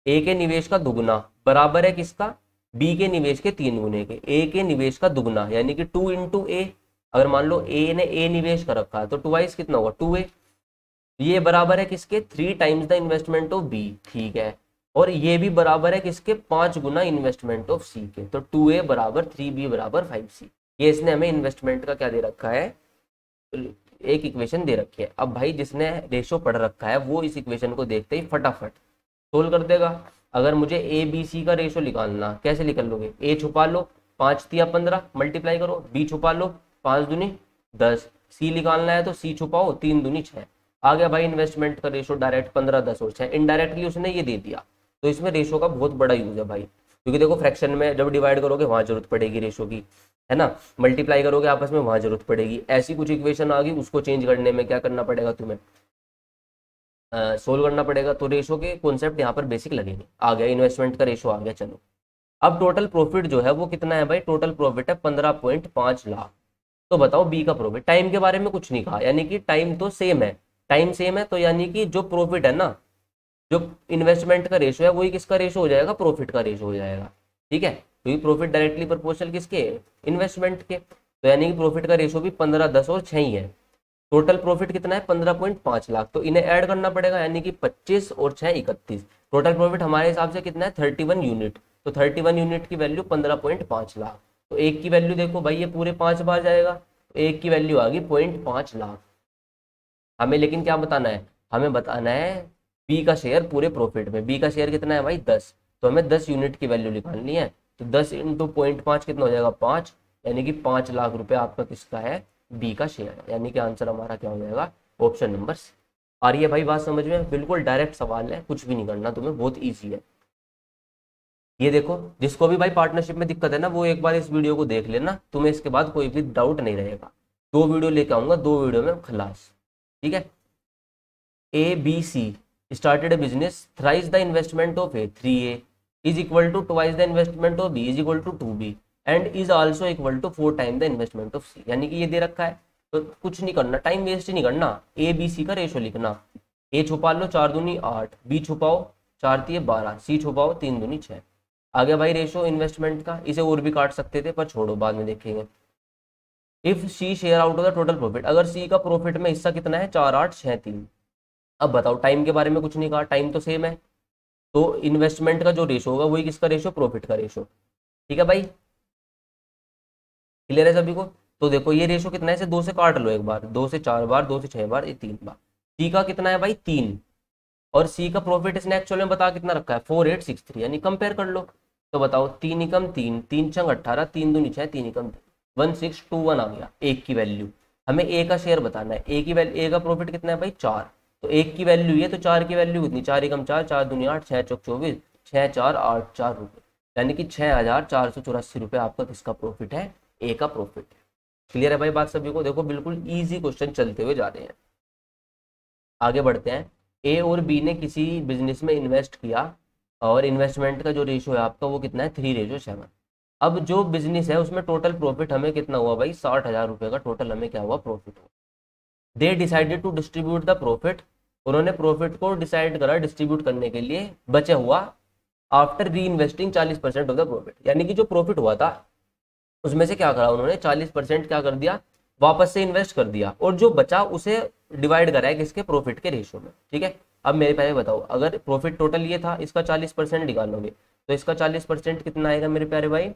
के निवेश का दुगना बराबर है किसका, बी के निवेश के 3 गुने के। ए के निवेश का दुगना यानी कि 2 इंटू ए, अगर मान लो ए ने ए निवेश कर रखा है तो ट्वाइस कितना होगा 2a, ये बराबर है किसके 3 times the investment of B. ठीक है, और ये भी बराबर है किसके 5 गुना इन्वेस्टमेंट ऑफ सी के, तो 2a बराबर 3b बराबर 5c। ये इसने हमें इन्वेस्टमेंट का क्या दे रखा है, एक इक्वेशन दे रखी है। अब भाई जिसने रेशो पढ़ रखा है वो इस इक्वेशन को देखते ही फटाफट सोल्व कर देगा। अगर मुझे ए बी सी का रेशो निकालना, कैसे निकल लोगे, ए छुपा लो 5 तिया 15 मल्टीप्लाई करो, बी छुपा लो 5 दूनी 10, सी निकालना है तो सी छुपाओ 3 दूनी 6, आ गया भाई इन्वेस्टमेंट का रेशो डायरेक्ट 15 10 और 6। इनडायरेक्टली उसने ये दे दिया, तो इसमें रेशो का बहुत बड़ा यूज है भाई, क्योंकि देखो फ्रैक्शन में जब डिवाइड करोगे वहां जरूरत पड़ेगी रेशो की, है ना, मल्टीप्लाई करोगे आपस में वहां जरूरत पड़ेगी। ऐसी कुछ इक्वेशन आ गई उसको चेंज करने में क्या करना पड़ेगा तुम्हें, सोल्व करना पड़ेगा, तो रेशो के कॉन्सेप्ट यहाँ पर बेसिक लगेंगे। आ गया इन्वेस्टमेंट का रेशो आ गया। चलो अब टोटल प्रॉफिट जो है वो कितना है भाई, टोटल प्रॉफिट है 15.5 लाख। तो बताओ बी का प्रॉफिट, टाइम के बारे में कुछ नहीं कहा, यानी कि टाइम तो सेम है, टाइम सेम है तो यानी कि जो प्रॉफिट है ना, जो इन्वेस्टमेंट का रेशो है वही किसका रेशो हो जाएगा, प्रॉफिट का रेशो हो जाएगा। ठीक है, क्योंकि प्रॉफिट डायरेक्टली प्रोपोर्शनल किसके, इन्वेस्टमेंट के, तो यानी कि प्रॉफिट का रेशो भी 15 10 और 6 ही है। टोटल प्रॉफिट कितना है 15.5 लाख, तो इन्हें ऐड करना पड़ेगा, यानी कि 25 और 6 31। टोटल प्रॉफिट हमारे हिसाब से कितना है 31 यूनिट, तो 31 यूनिट की वैल्यू 15.5 लाख। तो एक की वैल्यू देखो भाई ये पूरे 5 बार जाएगा, तो एक की वैल्यू आ गई 0.5 लाख। हमें लेकिन क्या बताना है, हमें बताना है बी का शेयर पूरे प्रॉफिट में। बी का शेयर कितना है भाई 10, तो हमें 10 यूनिट की वैल्यू निकालनी है, तो 10 इंटू 0.5 कितना हो जाएगा 5, यानी कि 5 लाख रुपए आपका किसका है, बी का शेयर है। यानी कि आंसर हमारा क्या हो जाएगा, ऑप्शन नंबर सी। आ रही है भाई बात समझ में, बिल्कुल डायरेक्ट सवाल है, कुछ भी नहीं करना तुम्हें, बहुत ईजी है। ये देखो जिसको भी भाई पार्टनरशिप में दिक्कत है ना वो एक बार इस वीडियो को देख लेना, तुम्हें इसके बाद कोई भी डाउट नहीं रहेगा। 2 वीडियो लेके आऊंगा, 2 वीडियो में खलास। ठीक है, A B C started a business, thrice the investment of A, 3A is equal to twice the investment of B is equal to 2B and is also equal to 4 times the investment of C। यानी कि ये दे रखा है तो कुछ नहीं करना, time waste ही नहीं करना, ए बी सी का रेशो लिखना। ए छुपा लो 4 दूनी 8, बी छुपाओ 4 तिये 12, सी छुपाओ 3 दूनी 6। आ गया भाई रेशो इन्वेस्टमेंट का, इसे और भी काट सकते थे पर छोड़ो बाद में देखेंगे। If C share out of the total profit, अगर सी का प्रॉफिट में हिस्सा कितना है 4 8 6 3। अब बताओ टाइम के बारे में कुछ नहीं कहा, टाइम तो सेम है, तो इन्वेस्टमेंट का जो रेशो होगा वही किसका रेशो, प्रॉफिट का रेशो। ठीक है भाई, क्लियर है सभी को। तो देखो ये रेशो कितना है, इसे 2 से काट लो एक बार, 2 से 4 बार, 2 से 6 बार, ये 3 बार। सी का कितना है भाई 3, और सी का प्रॉफिट इसने एक्चुअल में बता कितना रखा है 4863, यानी कंपेयर कर लो। तो बताओ 3 एकम 3, 3 छंग 18, 3 दूनी 6, 3 एकम 1621 आ गया एक की वैल्यू। हमें ए का शेयर बताना है, ए की वैल्यू, ए का प्रॉफिट कितना है भाई 4, तो एक की वैल्यू ये, तो 4 की वैल्यू कितनी, 4 एकम 4, 4 दूनी 8, 6 चौक 24, 6 4 8 4 रुपये, यानी कि 6484 रुपये आपका किसका प्रॉफिट है, ए का प्रॉफिट। क्लियर है भाई बात सभी को। देखो बिल्कुल इजी क्वेश्चन चलते हुए जा रहे हैं, आगे बढ़ते हैं। ए और बी ने किसी बिजनेस में इन्वेस्ट किया और इन्वेस्टमेंट का जो रेशो है आपका वो कितना है 3:7। अब जो बिजनेस है उसमें टोटल प्रॉफिट हमें कितना हुआ भाई 60,000 रुपये का टोटल हमें क्या हुआ प्रॉफिट हुआ। They decided to distribute the profit, उन्होंने प्रॉफिट को डिसाइड करा डिस्ट्रीब्यूट करने के लिए बचा हुआ आफ्टर री इन्वेस्टिंग 40% ऑफ द प्रॉफिट, यानी कि जो प्रॉफिट हुआ था उसमें से क्या करा उन्होंने 40% क्या कर दिया वापस से इन्वेस्ट कर दिया, और जो बचा उसे डिवाइड करा है किसके, प्रॉफिट के रेशो में। ठीक है, अब मेरे पहले बताओ अगर प्रॉफिट टोटल ये था, इसका 40% निकालोगे तो इसका 40% कितना आएगा मेरे प्यारे भाई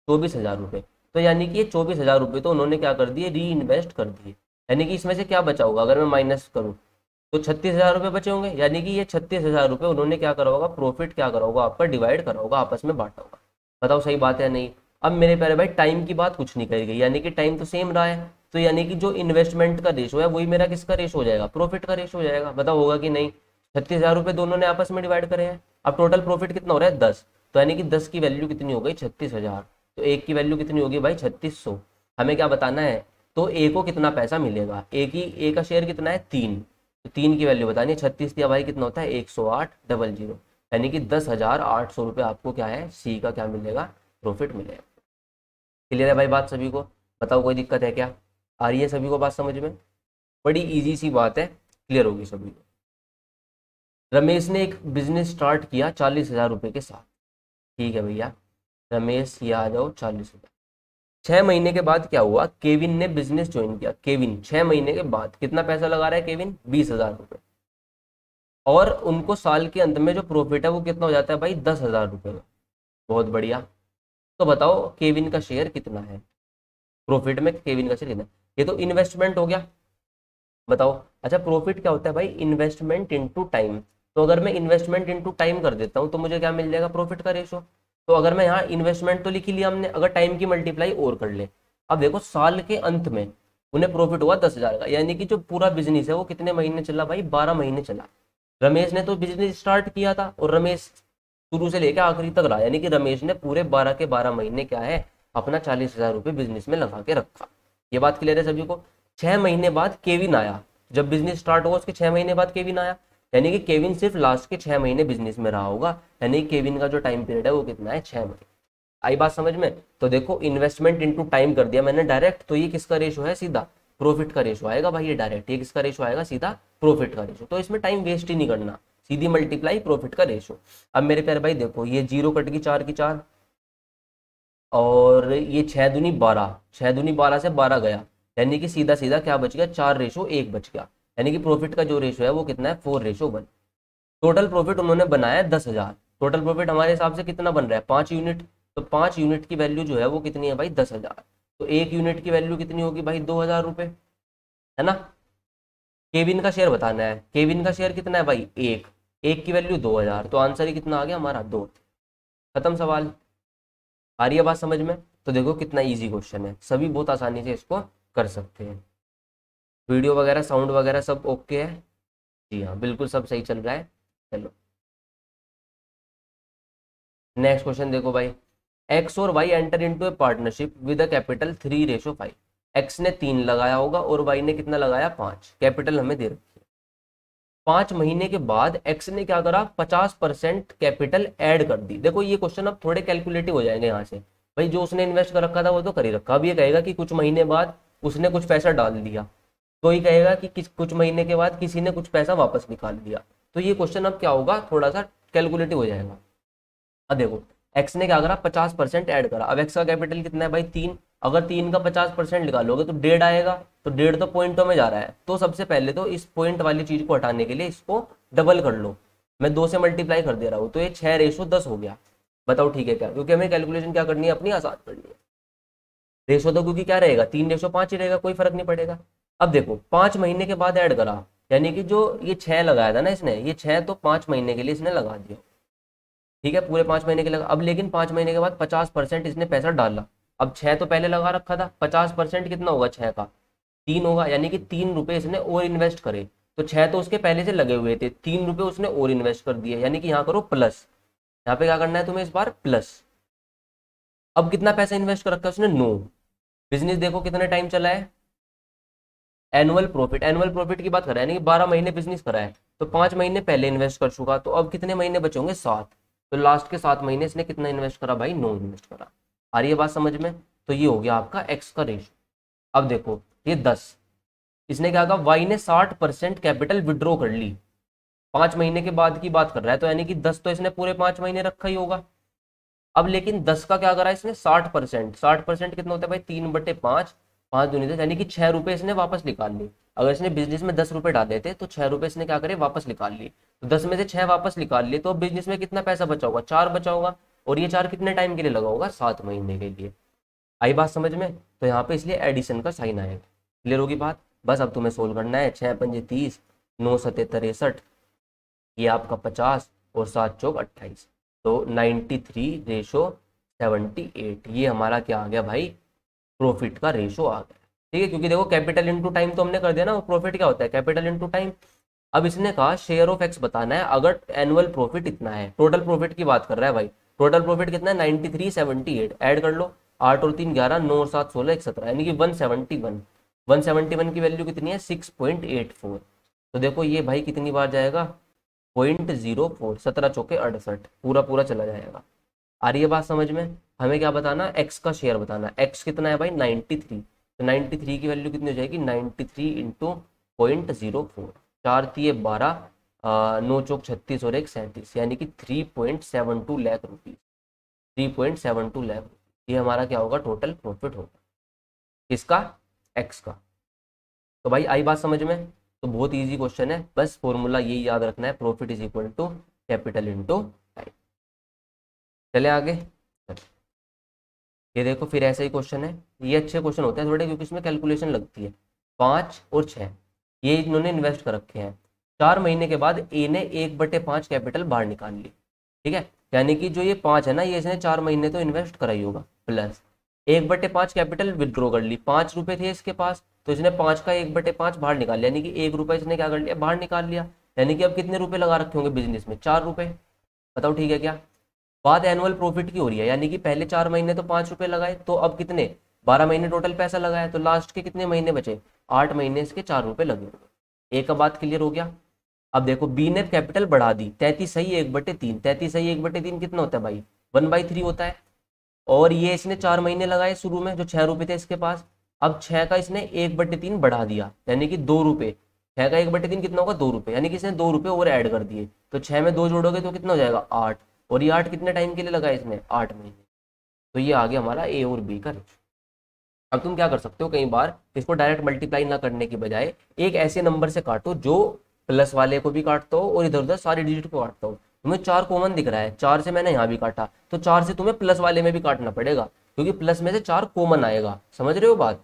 24,000 रुपये। तो यानी कि ये 24,000 रुपये तो उन्होंने क्या कर दिए, री इन्वेस्ट कर दिए, यानी कि इसमें से क्या बचा होगा अगर मैं माइनस करूँ तो 36,000 रुपये बचे होंगे, यानी कि ये 36,000 रुपये उन्होंने क्या करा होगा, प्रॉफिट क्या करा होगा आपका डिवाइड करा होगा, आपस में बांटा होगा। बताओ सही बात है नहीं। अब मेरे प्यारे भाई टाइम की बात कुछ नहीं करी गई, यानी कि टाइम तो सेम रहा है, तो यानी कि जो इन्वेस्टमेंट का रेशो है वही मेरा किसका रेशो हो जाएगा, प्रॉफिट का रेशो हो जाएगा। बताओ होगा कि नहीं, 36,000 रुपये दोनों ने आपस में डिवाइड करे हैं। अब टोटल प्रॉफिट कितना हो रहा है 10, तो यानी कि 10 की वैल्यू कितनी हो गई 36,000, तो एक की वैल्यू कितनी होगी भाई 3600। हमें क्या बताना है, तो ए को कितना पैसा मिलेगा, ए का शेयर कितना है 3, तो 3 की वैल्यू बतानी है। 36 दिया भाई कितना होता है 108,000, यानी कि 10,800 रुपये आपको क्या है सी का क्या मिलेगा, प्रॉफिट मिलेगा। क्लियर है भाई बात सभी को? बताओ कोई दिक्कत है क्या? आ रही है सभी को बात समझ में? बड़ी इजी सी बात है, क्लियर होगी सभी को। रमेश ने एक बिजनेस स्टार्ट किया 40,000 रुपये के साथ। ठीक है भैया, रमेश ये आ जाओ 40,000। 6 महीने के बाद क्या हुआ, केविन ने बिजनेस ज्वाइन किया। केविन 6 महीने के बाद कितना पैसा लगा रहा है केविन, 20,000 रुपये, और उनको साल के अंत में जो प्रॉफिट है वो कितना हो जाता है भाई 10,000 रुपये में। बहुत बढ़िया। तो बताओ केविन का शेयर कितना है प्रॉफिट में, केविन का शेयर कितना है? ये तो इन्वेस्टमेंट हो गया। बताओ, अच्छा प्रॉफिट क्या होता है भाई, इन्वेस्टमेंट इनटू टाइम। तो अगर मैं इन्वेस्टमेंट इनटू टाइम कर देता हूँ तो मुझे क्या मिल जाएगा, प्रॉफिट का रेशो। तो अगर मैं यहाँ इन्वेस्टमेंट तो लिख ही लिया हमने, अगर टाइम की मल्टीप्लाई और कर ले, अब देखो साल के अंत में उन्हें प्रॉफिट हुआ 10,000 का, यानी कि जो पूरा बिजनेस है वो कितने महीने चला भाई, 12 महीने चला। रमेश ने तो बिजनेस स्टार्ट किया था और रमेश शुरू से लेकर आखिरी तक रहा, यानी कि रमेश ने पूरे 12 के 12 महीने क्या है अपना 40,000 रुपये बिजनेस में लगा के रखा। ये बात क्लियर है सभी को? 6 महीने बाद केविन आया, जब बिजनेस स्टार्ट हुआ उसके 6 महीने बाद केविन आया, यानी कि केविन सिर्फ लास्ट के 6 महीने बिजनेस में रहा होगा, यानी कि केविन का जो टाइम पीरियड है वो कितना है 6 महीने। आई बात समझ में? तो देखो इन्वेस्टमेंट इनटू टाइम कर दिया मैंने डायरेक्ट, तो ये किसका रेशो है, सीधा प्रॉफिट का रेशो आएगा भाई, ये डायरेक्ट ये किसका रेशो आएगा, सीधा प्रॉफिट का रेशो। तो इसमें टाइम वेस्ट ही नहीं करना, सीधी मल्टीप्लाई प्रॉफिट का रेशो। अब मेरे प्यारे भाई देखो, ये 0 कट गई 4 की 4, और ये 6 दूनी 12, 6 दूनी 12 से 12 गया, यानी कि सीधा सीधा क्या बच गया, 4:1 बच गया, यानी कि प्रॉफिट का जो रेशो है वो कितना है 4:1। टोटल प्रॉफिट उन्होंने बनाया 10,000, टोटल प्रॉफिट हमारे हिसाब से कितना बन रहा है 5 यूनिट, तो 5 यूनिट की वैल्यू जो है वो कितनी है भाई 10,000, तो 1 यूनिट की वैल्यू कितनी होगी भाई 2,000 रुपये, है ना। केविन का शेयर बताना है, केविन का शेयर कितना है भाई 1, 1 की वैल्यू 2,000, तो आंसर ही कितना आ गया हमारा 2। खत्म सवाल। आ रही है बात समझ में? तो देखो कितना इजी क्वेश्चन है, सभी बहुत आसानी से इसको कर सकते हैं। वीडियो वगैरह साउंड वगैरह सब ओके है? जी हाँ बिल्कुल सब सही चल रहा है। चलो नेक्स्ट क्वेश्चन देखो भाई, एक्स और y enter into a partnership with a capital 3:5। X ने 3 लगाया होगा और वाई ने कितना लगाया 5, कैपिटल हमें दे रखी है। 5 महीने के बाद एक्स ने क्या करा, 50% कैपिटल ऐड कर दी। देखो ये क्वेश्चन अब थोड़े कैलकुलेटिव हो जाएंगे यहाँ से, भाई जो उसने इन्वेस्ट कर रखा था वो तो कर ही रखा, अब ये कहेगा कि कुछ महीने बाद उसने कुछ पैसा डाल दिया, तो ये कहेगा कि कुछ महीने के बाद किसी ने कुछ पैसा वापस निकाल दिया, तो ये क्वेश्चन अब क्या होगा, थोड़ा सा कैलकुलेटिव हो जाएगा। अब देखो एक्स ने क्या करा 50% ऐड करा, अब एक्स का कैपिटल कितना है भाई 3, अगर 3 का 50% निकालोगे तो 1.5 आएगा, तो 1.5 तो पॉइंटों में जा रहा है, तो सबसे पहले तो इस पॉइंट वाली चीज को हटाने के लिए इसको डबल कर लो, मैं 2 से मल्टीप्लाई कर दे रहा हूँ, तो ये 6:10 हो गया। बताओ ठीक है क्या, क्योंकि हमें कैलकुलेशन क्या करनी है अपनी आसान करनी है। रेशो तो क्योंकि क्या रहेगा 3:5 ही रहेगा, कोई फर्क नहीं पड़ेगा। अब देखो 5 महीने के बाद ऐड करा, यानी कि जो ये 6 लगाया था ना इसने, ये 6 तो 5 महीने के लिए इसने लगा दिया, ठीक है पूरे 5 महीने के लगा। अब लेकिन 5 महीने के बाद 50% इसने पैसा डाला, अब 6 तो पहले लगा रखा था, 50% कितना होगा 6 का 3 होगा, यानी कि 3 रुपये इसने और इन्वेस्ट करे, तो 6 तो उसके पहले से लगे हुए थे, 3 रुपये उसने और इन्वेस्ट कर दिए, यानी कि यहाँ करो प्लस, यहाँ पे क्या करना है तुम्हें इस बार प्लस। अब कितना पैसा इन्वेस्ट कर रखा है उसने 9, बिजनेस देखो कितने टाइम चला है, एनुअल प्रॉफिट, एनुअल प्रॉफिट की बात कर रहा है, यानी कि 12 महीने बिजनेस करा है, तो 5 महीने पहले इन्वेस्ट कर चुका, तो अब कितने महीने बचेंगे 7, तो लास्ट के 7 महीने इसने कितना इन्वेस्ट करा भाई 9 इन्वेस्ट करा। आ रही है बात समझ में? तो ये हो गया आपका एक्स का रेशो। अब देखो ये 10, इसने क्या कहा वाई ने 60% कैपिटल विड्रॉ कर ली, 5 महीने के बाद की बात कर रहा है, तो यानी कि 10 तो इसने पूरे 5 महीने रखा ही होगा। अब लेकिन 10 का क्या करा इसने 60%, 60% कितना होता है भाई 3/5, 5 दूनी 10, यानी कि 6 रुपये इसने वापस निकाल ली। अगर इसने बिजनेस में 10 रुपये डाले थे तो 6 रुपये इसने क्या करे वापस निकाल लिए, तो 10 में से 6 वापस निकाल लिए, तो बिजनेस में कितना पैसा बचा होगा 4 बचा होगा, और ये 4 कितने टाइम के लिए लगा होगा 7 महीने के लिए। आई बात समझ में? तो यहाँ पे इसलिए एडिशन का साइन आएगा। क्लियर होगी बात? बस अब तुम्हें सोल्व करना है, 6×5 = 30, 9×7 = 63, ये आपका 50 और 7×4 = 28, तो 93:78 ये हमारा क्या आ गया भाई प्रॉफिट का रेशो आ गया। ठीक है, क्योंकि देखो कैपिटल इनटू टाइम तो हमने कर दिया ना, वो प्रॉफिट क्या होता है कैपिटल इनटू टाइम। अब इसने कहा शेयर ऑफ एक्स बताना है अगर एनुअल प्रॉफिट इतना है, टोटल प्रॉफिट की बात कर रहा है भाई। टोटल प्रॉफिट कितना है 9378, ऐड कर लो 8 और 3 11, 9 और 7 16 17, यानी कि 171। 171 की वैल्यू कितनी है 6.84। तो देखो ये भाई कितनी बार जाएगा 0.04, 17 चौके 68, पूरा पूरा चला जाएगा। आ रही है बात समझ में। हमें क्या बताना, एक्स का शेयर बताना। एक्स कितना है भाई 93, तो 93 की वैल्यू कितनी हो जाएगी 93 इंटू 0.04, 4 3 12, 9 चौक 36 और 1 37, यानी कि 3.72 लाख रुपीज। 3.72 लाख रुपीज ये हमारा क्या होगा टोटल प्रॉफिट होगा किसका, एक्स का। तो भाई आई बात समझ में। तो बहुत इजी क्वेश्चन है, बस फॉर्मूला यही याद रखना है, profit is equal to capital into time. चले आगे। ये देखो फिर ऐसा ही क्वेश्चन है, ये अच्छे क्वेश्चन होते हैं थोड़े क्योंकि इसमें कैलकुलेशन लगती है। 5 और 6 ये इन्होंने इन्वेस्ट कर रखे हैं। 4 महीने के बाद ए ने 1/5 कैपिटल बाहर निकाल ली, ठीक है। यानी कि जो ये 5 है ना, ये इसने 4 महीने तो इन्वेस्ट करा ही होगा, प्लस 1/5 कैपिटल विड्रॉ कर ली। 5 रुपए थे इसके पास, तो इसने 5 का 1/5 बाहर निकाल लिया, यानी कि 1 रुपये इसने क्या कर लिया बाहर निकाल लिया। यानी कि अब कितने रुपए लगा रखे होंगे बिजनेस में, 4 रुपए। बताओ ठीक है क्या। बात एनुअल प्रॉफिट की हो रही है, यानी कि पहले 4 महीने तो 5 रुपए लगाए, तो अब कितने 12 महीने टोटल पैसा लगाया, तो लास्ट के कितने महीने बचे 8 महीने, इसके 4 रुपए लगे। एक का बात क्लियर हो गया। अब देखो बी ने कैपिटल बढ़ा दी, 33 सही 1/3, 33 सही 1/3 कितना होता है भाई 1/3 होता है। और ये इसने 4 महीने लगाए शुरू में, जो 6 रुपए थे इसके पास। अब 6 का इसने 1/3 बढ़ा दिया, यानी कि 2 रुपए। 6 का 1/3 कितना होगा 2 रुपए, यानी कि इसने 2 रुपए और ऐड कर दिए, तो 6 में 2 जोड़ोगे तो कितना हो जाएगा 8। और ये 8 कितने टाइम के लिए लगाया इसने 8 महीने। तो ये आ गया हमारा ए और बी का रेशियो। अब तुम क्या कर सकते हो, कई बार इसको डायरेक्ट मल्टीप्लाई ना करने की बजाय एक ऐसे नंबर से काटो जो प्लस वाले को भी काटता हो और इधर उधर सारी डिजिट को काटता हो। तुम्हें 4 कॉमन दिख रहा है, 4 से मैंने यहाँ भी काटा, तो 4 से तुम्हें प्लस वाले में भी काटना पड़ेगा, क्योंकि प्लस में से 4 कॉमन आएगा। समझ रहे हो बात।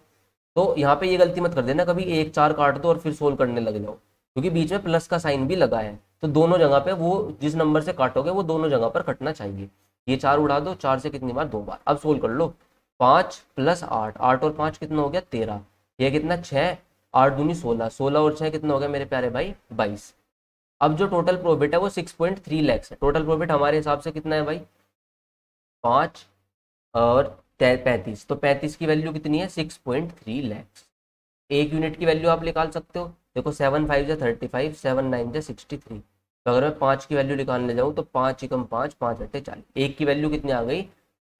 तो यहाँ पे ये गलती मत कर देना कभी, एक 4 काट दो और फिर सोल्व करने लग जाओ, क्योंकि बीच में प्लस का साइन भी लगा है। तो दोनों जगह पे वो जिस नंबर से काटोगे वो दोनों जगह पर कटना चाहिए। ये 4 उड़ा दो, 4 से कितनी बार 2 बार। अब सोल्व कर लो, 5 + 8, 8 और 5 कितना हो गया 13, ये कितना 6, 8 दूनी 16, 16 और 6 कितना हो गया मेरे प्यारे भाई 22। अब जो टोटल प्रॉफिट है वो 6.3 लाख है। टोटल प्रॉफिट हमारे हिसाब से कितना है भाई 5 और 35, तो 35 की वैल्यू कितनी है 6.3 लाख। एक यूनिट की वैल्यू आप निकाल सकते हो, देखो 7 5 जा 35, 7 9 जा 63। तो अगर मैं 5 की वैल्यू निकालने जाऊँ तो 5 एकम 5, 5 अट्ठे 40, एक की वैल्यू कितनी आ गई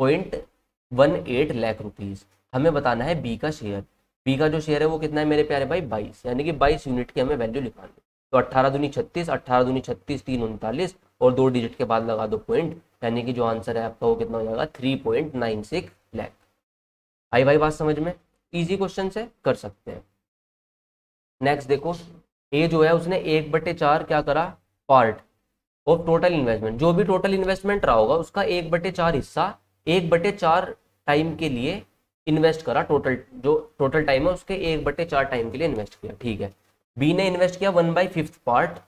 0.18 लाख रुपीज़। हमें बताना है बी का शेयर। बी का जो शेयर है वो कितना है मेरे प्यारे भाई 22, यानी कि 22 यूनिट की हमें वैल्यू निकालनी। तो 18 दूनी 36, 18 दूनी 36, 3 39 और 2 डिजिट के बाद लगा दो पॉइंट, यानी कि जो आंसर है आपका वो कितना हो जाएगा 3.96 लाख। आई भाई बात समझ में, इजी क्वेश्चन से कर सकते हैं। नेक्स्ट देखो, ए जो है उसने 1/4 क्या करा पार्ट ऑफ टोटल इन्वेस्टमेंट, जो भी टोटल इन्वेस्टमेंट रहा होगा उसका 1/4 हिस्सा 1/4 टाइम के लिए इन्वेस्ट करा। टोटल जो टोटल टाइम है उसके 1/4 टाइम के लिए इन्वेस्ट किया, ठीक है। बी ने इन्वेस्ट किया 1/5 पार्ट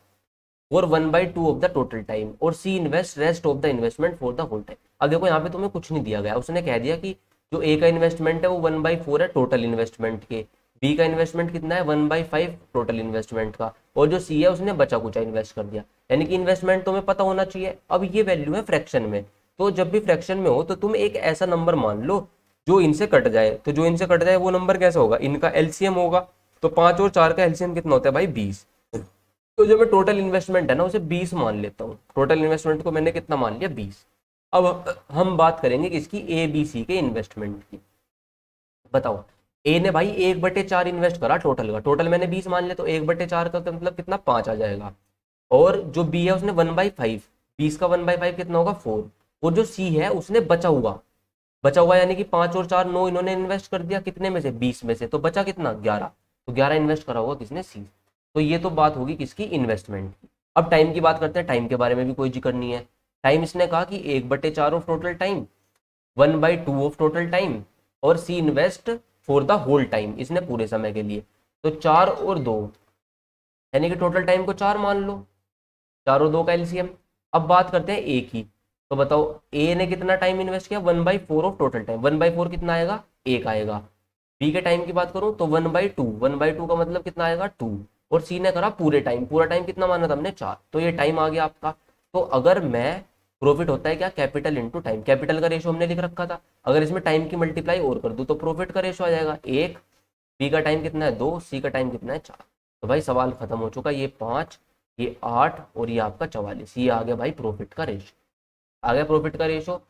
और 1/2 ऑफ द टोटल टाइम, और C invest rest of the investment for the whole time. अब देखो यहाँ पे तुम्हें कुछ नहीं दिया गया, उसने कह दिया कि जो ए का इन्वेस्टमेंट है वो 1/4 है टोटल इन्वेस्टमेंट के, बी का इन्वेस्टमेंट कितना है 1/5 टोटल इन्वेस्टमेंट का, और जो सी है उसने बचा कुचा इन्वेस्ट कर दिया, यानी कि इन्वेस्टमेंट तुम्हें पता होना चाहिए। अब ये वैल्यू है फ्रैक्शन में, तो जब भी फ्रैक्शन में हो तो तुम एक ऐसा नंबर मान लो जो इनसे कट जाए। तो जो इनसे कट जाए वो नंबर कैसा होगा, इनका एलसीएम होगा। तो 5 और 4 का एलसीएम कितना होता है भाई 20। तो जो मैं टोटल इन्वेस्टमेंट है ना उसे 20 मान लेता हूँ, टोटल इन्वेस्टमेंट को मैंने कितना मान लिया 20। अब हम बात करेंगे किसकी, ए बी सी के इन्वेस्टमेंट की। बताओ ए ने भाई 1/4 इन्वेस्ट करा टोटल का, टोटल मैंने 20 मान लिया, तो 1/4 का मतलब कितना 5 आ जाएगा। और जो बी है उसने 1/5, 20 का 1/5 कितना होगा 4। और जो सी है उसने बचा हुआ यानी कि 5 और 4 9 इन्होंने इन्वेस्ट कर दिया, कितने में से 20 में से, तो बचा कितना 11, तो 11 इन्वेस्ट करा होगा किसने सी। तो ये तो बात होगी किसकी इन्वेस्टमेंट की। अब टाइम की बात करते हैं, टाइम के बारे में भी कोई जिक्र नहीं है। टाइम इसने कहा कि 1/4 of total time, 1/2 of total time, और C invest for the whole time, इसने पूरे समय के लिए। तो 4 और 2 यानी कि टोटल टाइम को 4 मान लो, 4 और 2 का एलसीएम। अब बात करते हैं ए की, तो बताओ ए ने कितना टाइम इन्वेस्ट किया 1/4 ऑफ टोटल टाइम, 1/4 कितना आएगा 1 आएगा। बी के टाइम की बात करूं तो 1/2, 1/2 का मतलब कितना आएगा 2, और सी ने करा पूरे टाइम। पूरा टाइम कितना माना था हमने 4, तो ये टाइम आ गया आपका। तो अगर मैं प्रॉफिट होता है क्या, कैपिटल इंटू टाइम। कैपिटल का रेशो हमने लिख रखा था, अगर इसमें टाइम की मल्टीप्लाई और कर दूं तो प्रॉफिट का रेशो आ जाएगा 1। बी का टाइम कितना है 2, सी का टाइम कितना है 4। तो भाई सवाल खत्म हो चुका। ये 5, ये 8 और ये आपका 44, ये आ गया भाई प्रॉफिट का रेशो। आ गया प्रॉफिट का रेशो।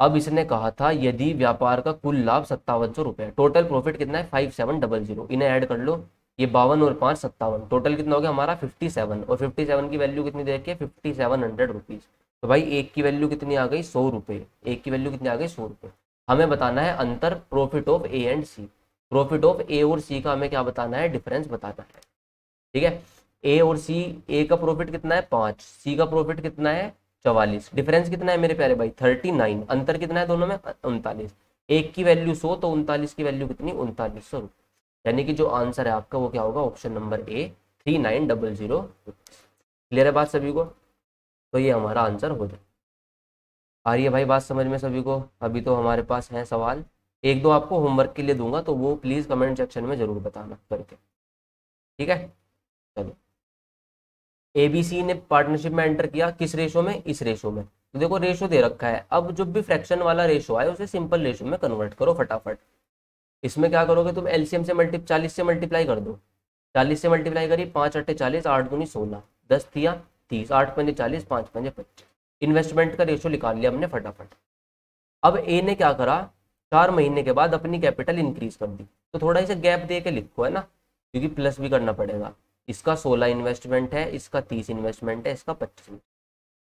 अब इसने कहा था यदि व्यापार का कुल लाभ 5700 रुपये, टोटल प्रॉफिट कितना है 5700, इन्हें ऐड कर लो। ये 52 और 5 57, टोटल कितना हो गया हमारा 57। और 57 की वैल्यू कितनी दे रखी है 5700 रुपीज। तो भाई एक की वैल्यू कितनी आ गई 100 रुपये। एक की वैल्यू कितनी आ गई 100 रुपये। हमें बताना है अंतर profit of A and C. Profit of A और सी का हमें क्या बताना है, डिफरेंस बताना है। ठीक है, ए और सी, ए का प्रॉफिट कितना है 5, सी का प्रॉफिट कितना है 44, डिफरेंस कितना है मेरे प्यारे भाई 39, अंतर कितना है दोनों में 39। एक की वैल्यू 100 तो 39 की वैल्यू कितनी 3900 रुपये। यानी कि जो आंसर है आपका वो क्या होगा, ऑप्शन नंबर ए 3900। क्लियर है बात सभी को? तो ये हमारा आंसर हो जाए। आ रही है भाई बात समझ में सभी को? अभी तो हमारे पास है सवाल, एक दो आपको होमवर्क के लिए दूंगा तो वो प्लीज कमेंट सेक्शन में जरूर बताना करके। ठीक है, चलो। एबीसी ने पार्टनरशिप में एंटर किया किस रेशो में, इस रेशो में। तो देखो रेशो दे रखा है, अब जब भी फ्रैक्शन वाला रेशो आए उसे सिंपल रेशो में कन्वर्ट करो फटाफट। इसमें क्या करोगे तुम, एलसीएम से 40 से मल्टीप्लाई कर दो। 40 से मल्टीप्लाई करी, 5 अट्ठे 40, 8 दूनी 16, 10 थिया 30, 8 पंजे 40, 5 पंजे 25। इन्वेस्टमेंट का रेशो निकाल लिया हमने फटाफट। अब ए ने क्या करा, 4 महीने के बाद अपनी कैपिटल इंक्रीज कर दी। तो थोड़ा इसे गैप दे के लिखो, है ना, क्योंकि प्लस भी करना पड़ेगा। इसका 16 इन्वेस्टमेंट है, इसका 30 इन्वेस्टमेंट है, इसका 25।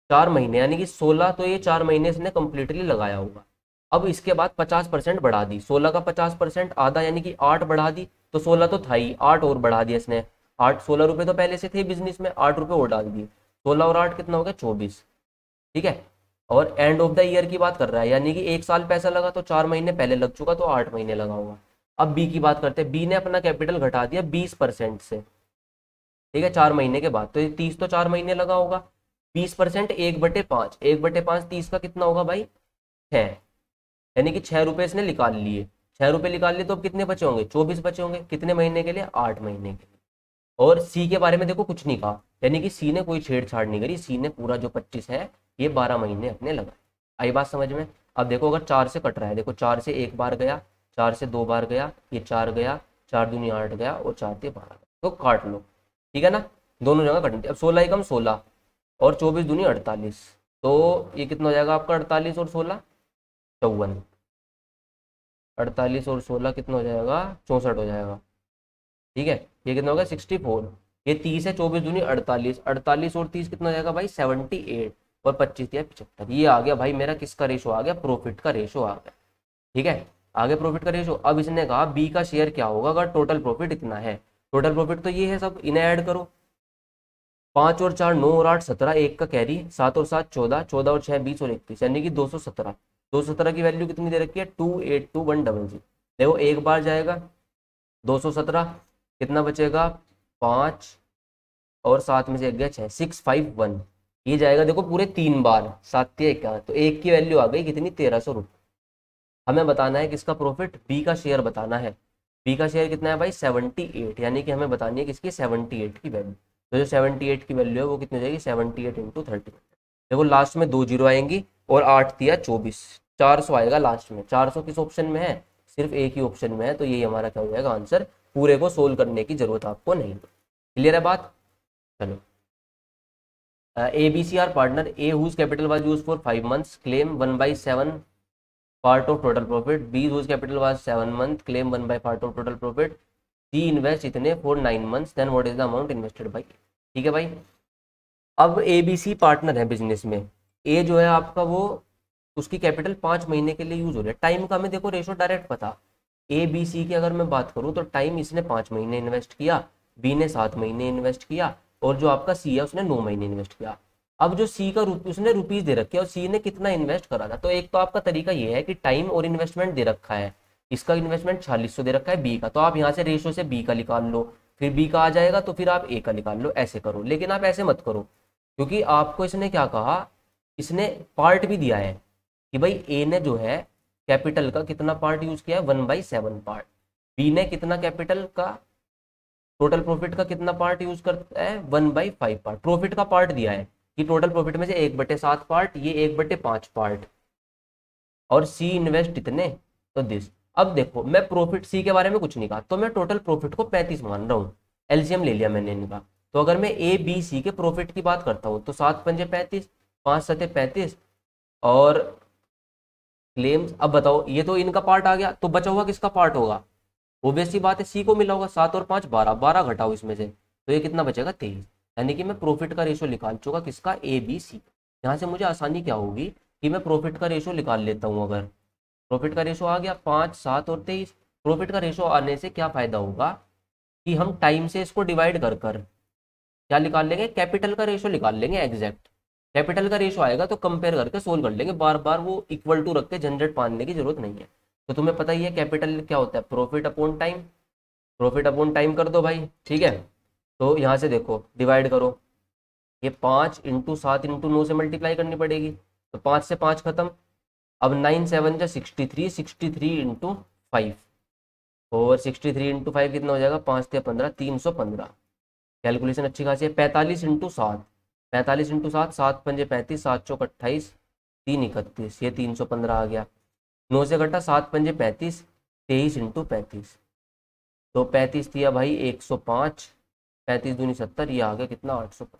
4 महीने यानी कि 16, तो ये 4 महीने इसने कंप्लीटली लगाया होगा। अब इसके बाद 50% बढ़ा दी, 16 का 50% आधा यानी कि 8 बढ़ा दी। तो 16 तो था ही, 8 और बढ़ा दिया इसने। 8, 16 रुपये तो पहले से थे बिजनेस में, 8 रुपये और डाल दिए। 16 और 8 कितना हो गया 24। ठीक है, और एंड ऑफ द ईयर की बात कर रहा है, यानी कि 1 साल पैसा लगा तो 4 महीने पहले लग चुका, तो 8 महीने लगा होगा। अब बी की बात करते हैं, बी ने अपना कैपिटल घटा दिया 20% से। ठीक है, 4 महीने के बाद, तो ये 30 तो 4 महीने लगा होगा। 20% 1/5, 1/5 30 का कितना होगा भाई 6, यानी कि 6 रुपये इसने निकाल लिए। 6 रुपये निकाल लिए तो अब कितने बचे होंगे 24 बचे होंगे। कितने महीने के लिए 8 महीने के लिए। और सी के बारे में देखो कुछ नहीं कहा, यानी कि सी ने कोई छेड़छाड़ नहीं करी, सी ने पूरा जो 25 है ये 12 महीने अपने लगाए। आई बात समझ में? अब देखो अगर 4 से कट रहा है, देखो 4 से 1 बार गया, 4 से 2 बार गया, ये 4 गया, 4 दूनी 8 गया और 4 से 12 गया, तो काट लो। ठीक है ना, दोनों जगह कटनी। अब 16 एकम 16 और 24 दूनी 48, तो ये कितना हो जाएगा आपका 48 और 16 54। 48 और 16 कितना हो जाएगा 64 हो जाएगा। ठीक है, ये कितना होगा 64। ये 30 है, 24 दूनी 48, 48 और 30 कितना हो जाएगा भाई 78, और 25 दिया 75। ये आ गया भाई मेरा किसका रेशो आ गया, प्रॉफिट का रेशो आ गया। ठीक है, आगे प्रॉफिट का रेशो। अब इसने कहा बी का शेयर क्या होगा अगर टोटल प्रॉफिट इतना है। टोटल प्रॉफिट तो ये है सब, इन्हें ऐड करो। 5 और 4 9 और 8 17, एक का कैरी, 7 और 7 14, 14 और 6 20 और 31, यानी कि 217। 217 की वैल्यू कितनी दे रखी है 282100। देखो एक बार जाएगा 217, कितना बचेगा 5 और 7 में से एक गया 6, 651। ये जाएगा देखो पूरे 3 बार, 7 क्या, तो एक की वैल्यू आ गई कितनी 1300 रुपये। हमें बताना है किसका प्रॉफिट, बी का शेयर बताना है। बी का शेयर कितना है भाई 78, यानी कि हमें बतानी है किसकी 78 की वैल्यू। तो जो 78 की वैल्यू है वो कितनी हो जाएगी 78 इंटू 30। देखो लास्ट में 2 जीरो आएंगी और 8 दिया 24, 400 आएगा लास्ट में। 400 किस ऑप्शन में है, सिर्फ एक ही ऑप्शन में है, तो यही हमारा क्या हो जाएगा आंसर। पूरे को सोल्व करने की जरूरत आपको नहीं। क्लियर है बात? चलो, A B C are partner, A whose capital was use for 5 months claim 1/7 part of total profit, B whose capital was 7 months claim 1 by part of total profit, C invest इतने for 9 months, then what is the amount invested by। ठीक है भाई, अब ए B C partner है business में। ए जो है आपका वो उसकी कैपिटल 5 महीने के लिए यूज हो रहा है। टाइम का हमें देखो रेशो डायरेक्ट पता, ए बी सी की अगर मैं बात करूँ तो टाइम इसने 5 महीने इन्वेस्ट किया, बी ने 7 महीने इन्वेस्ट किया, और जो आपका सी है उसने 9 महीने इन्वेस्ट किया। अब जो सी का उसने रुपीज दे रखे और सी ने कितना इन्वेस्ट करा था, तो एक तो आपका तरीका ये है कि टाइम और इन्वेस्टमेंट दे रखा है, इसका इन्वेस्टमेंट 4600 दे रखा है बी का, तो आप यहाँ से रेशो से बी का निकाल लो, फिर बी का आ जाएगा तो फिर आप ए का निकाल लो, ऐसे करो। लेकिन आप ऐसे मत करो, क्योंकि आपको इसने क्या कहा, इसने पार्ट भी दिया है कि भाई ए ने जो है कैपिटल का कितना पार्ट यूज किया है 1/7 पार्ट, बी ने कितना कैपिटल का टोटल प्रॉफिट का कितना पार्ट यूज करता है, 1/5 पार्ट। प्रॉफिट का पार्ट दिया है कि टोटल प्रॉफिट में से 1/7 पार्ट, ये 1/5 पार्ट, और सी इन्वेस्ट इतने, तो दिस। अब देखो मैं प्रॉफिट सी के बारे में कुछ नहीं कहा, तो मैं टोटल प्रॉफिट को 35 मान रहा हूँ, एलसीएम ले लिया मैंने इनका। तो अगर मैं ए बी सी के प्रॉफिट की बात करता हूँ तो 7×5 = 35, 5×7 = 35, और क्लेम्स। अब बताओ ये तो इनका पार्ट आ गया, तो बचा हुआ किसका पार्ट होगा, ऑब्वियस सी बात है सी को मिला होगा। 7 और 5 12, 12 घटाओ इसमें से, तो ये कितना बचेगा, 23। यानी कि मैं प्रॉफिट का रेशो निकाल चुका किसका, ए बी सी। यहाँ से मुझे आसानी क्या होगी कि मैं प्रॉफिट का रेशो निकाल लेता हूँ। अगर प्रॉफिट का रेशो आ गया 5, 7 और 23, प्रॉफिट का रेशो आने से क्या फायदा होगा कि हम टाइम से इसको डिवाइड कर कर क्या निकाल लेंगे, कैपिटल का रेशो निकाल लेंगे एग्जैक्ट। कैपिटल का रेशो आएगा तो कंपेयर करके सोल्व कर लेंगे, बार बार वो इक्वल टू रख के झंझट पालने की जरूरत नहीं है। तो तुम्हें पता ही है कैपिटल क्या होता है, profit upon time. Profit upon time कर दो भाई, ठीक है। तो यहाँ से देखो डिवाइड करो, ये 5×7×9 से मल्टीप्लाई करनी पड़ेगी, तो 5 से 5 खत्म। अब 9 7 जा 63, 63×5, और 63×5 कितना हो जाएगा, 5×3 = 15, 315। कैलकुलेशन अच्छी खासी है। 45×7, 45×7, 7×5 = 35, 7×4 = 28, 3 31, ये 315 आ गया। 9 से घटा 7×5 = 35, 23×35, तो 35 दिया भाई 105, 35×2 = 70, ये आ गया कितना, 805।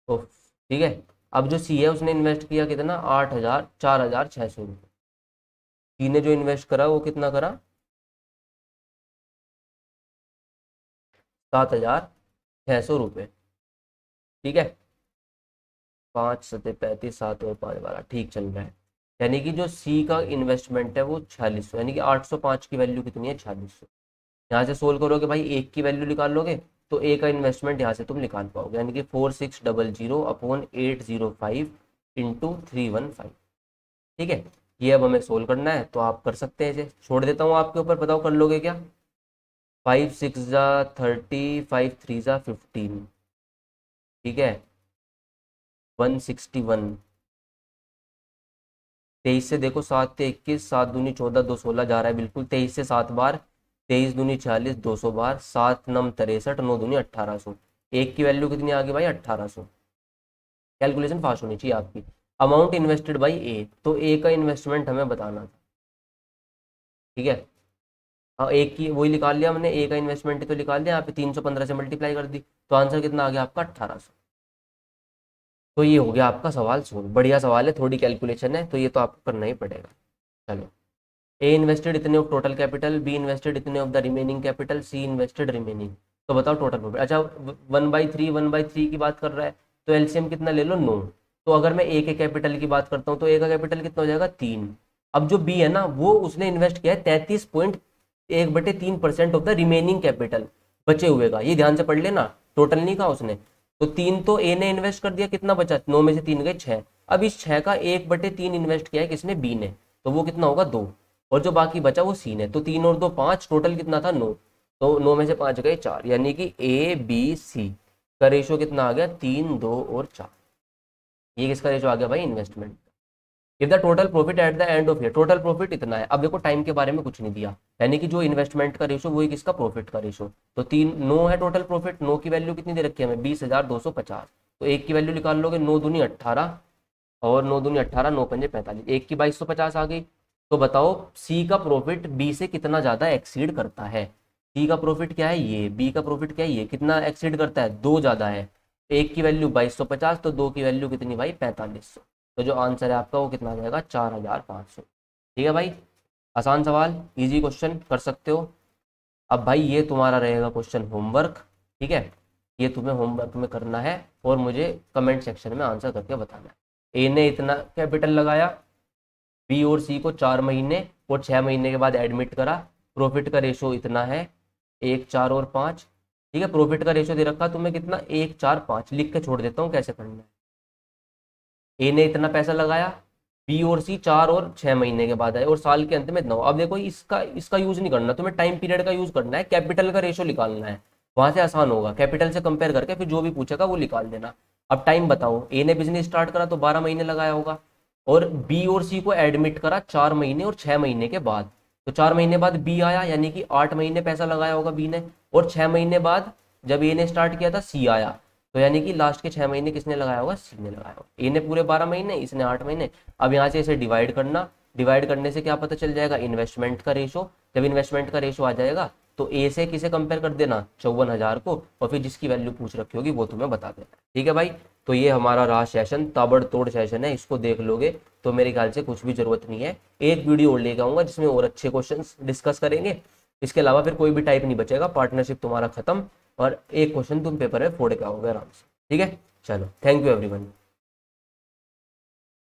तो ठीक है। अब जो सी है उसने इन्वेस्ट किया कितना, 8,000, 4,600 रुपये। सी ने जो इन्वेस्ट करा वो कितना करा, 7,600 रुपये, ठीक है। 5×7 = 35, 7 और 5 12, ठीक चल रहा है। यानी कि जो सी का इन्वेस्टमेंट है वो 4600, यानी कि 805 की वैल्यू कितनी है, 4600। यहाँ से सोल्व करोगे भाई, एक की वैल्यू निकाल लोगे तो ए का इन्वेस्टमेंट यहाँ से तुम निकाल पाओगे, यानी कि 4600/805 ठीक है। ये अब हमें सोल्व करना है, तो आप कर सकते हैं इसे, छोड़ देता हूँ आपके ऊपर, बताओ कर लोगे क्या। 5×6 = 30, 5×3 = 15, ठीक है, 161। 23 से देखो, 7×3 = 21, 7×2 = 14, 2 16 जा रहा है बिल्कुल। 23 से 7 बार, 23×2 = 46, 200 बार, 7×9 = 63, 9×2 = 1800। एक की वैल्यू कितनी आ गई भाई, 1800। कैलकुलेशन फास्ट होनी चाहिए आपकी। अमाउंट इन्वेस्टेड बाई ए, तो ए का इन्वेस्टमेंट हमें बताना था, ठीक है। हाँ, एक की वही निकाल लिया हमने, ए का इन्वेस्टमेंट तो निकाल दिया, यहाँ पे 315 से मल्टीप्लाई कर दी, तो आंसर कितना आ गया आपका, 1800। तो ये हो गया आपका सवाल सोल्व। बढ़िया सवाल है, थोड़ी कैलकुलेशन है तो ये तो आपको करना ही पड़ेगा। चलो, ए इन्वेस्टेड इतने of total capital, B invested इतने of the remaining capital, C invested remaining. तो बताओ टोटल प्रॉफिट। अच्छा, 1/3 1/3 की बात कर रहा है, तो एलसीएम कितना ले लो, 9। तो अगर मैं ए के कैपिटल की बात करता हूँ तो ए का कैपिटल कितना हो जाएगा, 3। अब जो बी है ना, वो उसने इन्वेस्ट किया है 33.1/3% ऑफ द रिमेनिंग कैपिटल, बचे हुए का। ये ध्यान से पढ़ लेना, टोटल नहीं कहा उसने। तो 3 तो ए ने इन्वेस्ट कर दिया, कितना बचा, 9 में से 3 गए 6। अब इस 6 का 1/3 इन्वेस्ट किया है किसने, बी ने, तो वो कितना होगा, 2। और जो बाकी बचा वो सी ने, तो 3 और 2 5, टोटल कितना था, 9। तो 9 में से 5 गए 4, यानी कि ए बी सी का रेशो कितना आ गया, 3, 2 और 4। ये किसका रेशो आ गया भाई, investment. If the total profit at the end of year, total profit इतना है। अब देखो टाइम के बारे में कुछ नहीं दिया, यानी कि जो इन्वेस्टमेंट का रेशो वही किसका, प्रॉफिट का रेशो। तो 9 है टोटल प्रॉफिट, 9 की वैल्यू कितनी दे रखी है हमें, 20,250। तो एक की वैल्यू निकाल लोगे, 9×2 = 18, और 9×2 = 18, 9×5 = 45, एक की 2250 आ गई। तो बताओ सी का प्रॉफिट बी से कितना ज्यादा एक्सीड करता है। सी का प्रॉफिट क्या है ये, बी का प्रॉफिट क्या है ये, कितना एक्सीड करता है, 2 ज्यादा है। एक की वैल्यू 2250, तो 2 की वैल्यू कितनी भाई, 4500। तो जो आंसर है आपका वो कितना आ जाएगा, 4500। ठीक है भाई, आसान सवाल, इजी क्वेश्चन, कर सकते हो। अब भाई ये तुम्हारा रहेगा क्वेश्चन होमवर्क, ठीक है। ये तुम्हें होमवर्क में करना है और मुझे कमेंट सेक्शन में आंसर करके बताना है। ए ने इतना कैपिटल लगाया, बी और सी को 4 महीने और 6 महीने के बाद एडमिट करा, प्रॉफिट का रेशो इतना है, 1, 4 और 5। ठीक है, प्रॉफिट का रेशो दे रखा तुम्हें कितना, 1, 4, 5। लिख के छोड़ देता हूँ कैसे करना है। ए ने इतना पैसा लगाया, बी और सी 4 और 6 महीने के बाद आए, और साल के अंत में 9। अब देखो इसका इसका यूज नहीं करना, तुम्हें टाइम पीरियड का यूज करना है, कैपिटल का रेशो निकालना है, वहां से आसान होगा। कैपिटल से कंपेयर करके फिर जो भी पूछेगा वो निकाल देना। अब टाइम बताओ, ए ने बिजनेस स्टार्ट करा तो 12 महीने लगाया होगा, और बी और सी को एडमिट करा 4 महीने और 6 महीने के बाद। तो 4 महीने बाद बी आया, यानी कि 8 महीने पैसा लगाया होगा बी ने, और 6 महीने बाद जब ए ने स्टार्ट किया था सी आया, तो यानी कि लास्ट के 6 महीने किसने लगाया होगा, सी ने लगाया होगा। ए ने पूरे 12 महीने, इसने 8 महीने। अब यहाँ से इसे डिवाइड करना, डिवाइड करने से क्या पता चल जाएगा, इन्वेस्टमेंट का रेशो। जब इन्वेस्टमेंट का रेशो आ जाएगा तो ए से किसे कंपेयर कर देना, 54,000 को, और फिर जिसकी वैल्यू पूछ रखी होगी वो तुम्हें बता देना। ठीक है भाई, तो ये हमारा रहा सेशन, ताबड़तोड़ सेशन है, इसको देख लोगे तो मेरे ख्याल से कुछ भी जरूरत नहीं है। एक वीडियो और लेके आऊंगा जिसमें और अच्छे क्वेश्चंस डिस्कस करेंगे, इसके अलावा फिर कोई भी टाइप नहीं बचेगा, पार्टनरशिप तुम्हारा खत्म, और एक क्वेश्चन तुम पेपर में फोड़ के आओगे आराम से। ठीक है, चलो, थैंक यू एवरीवन।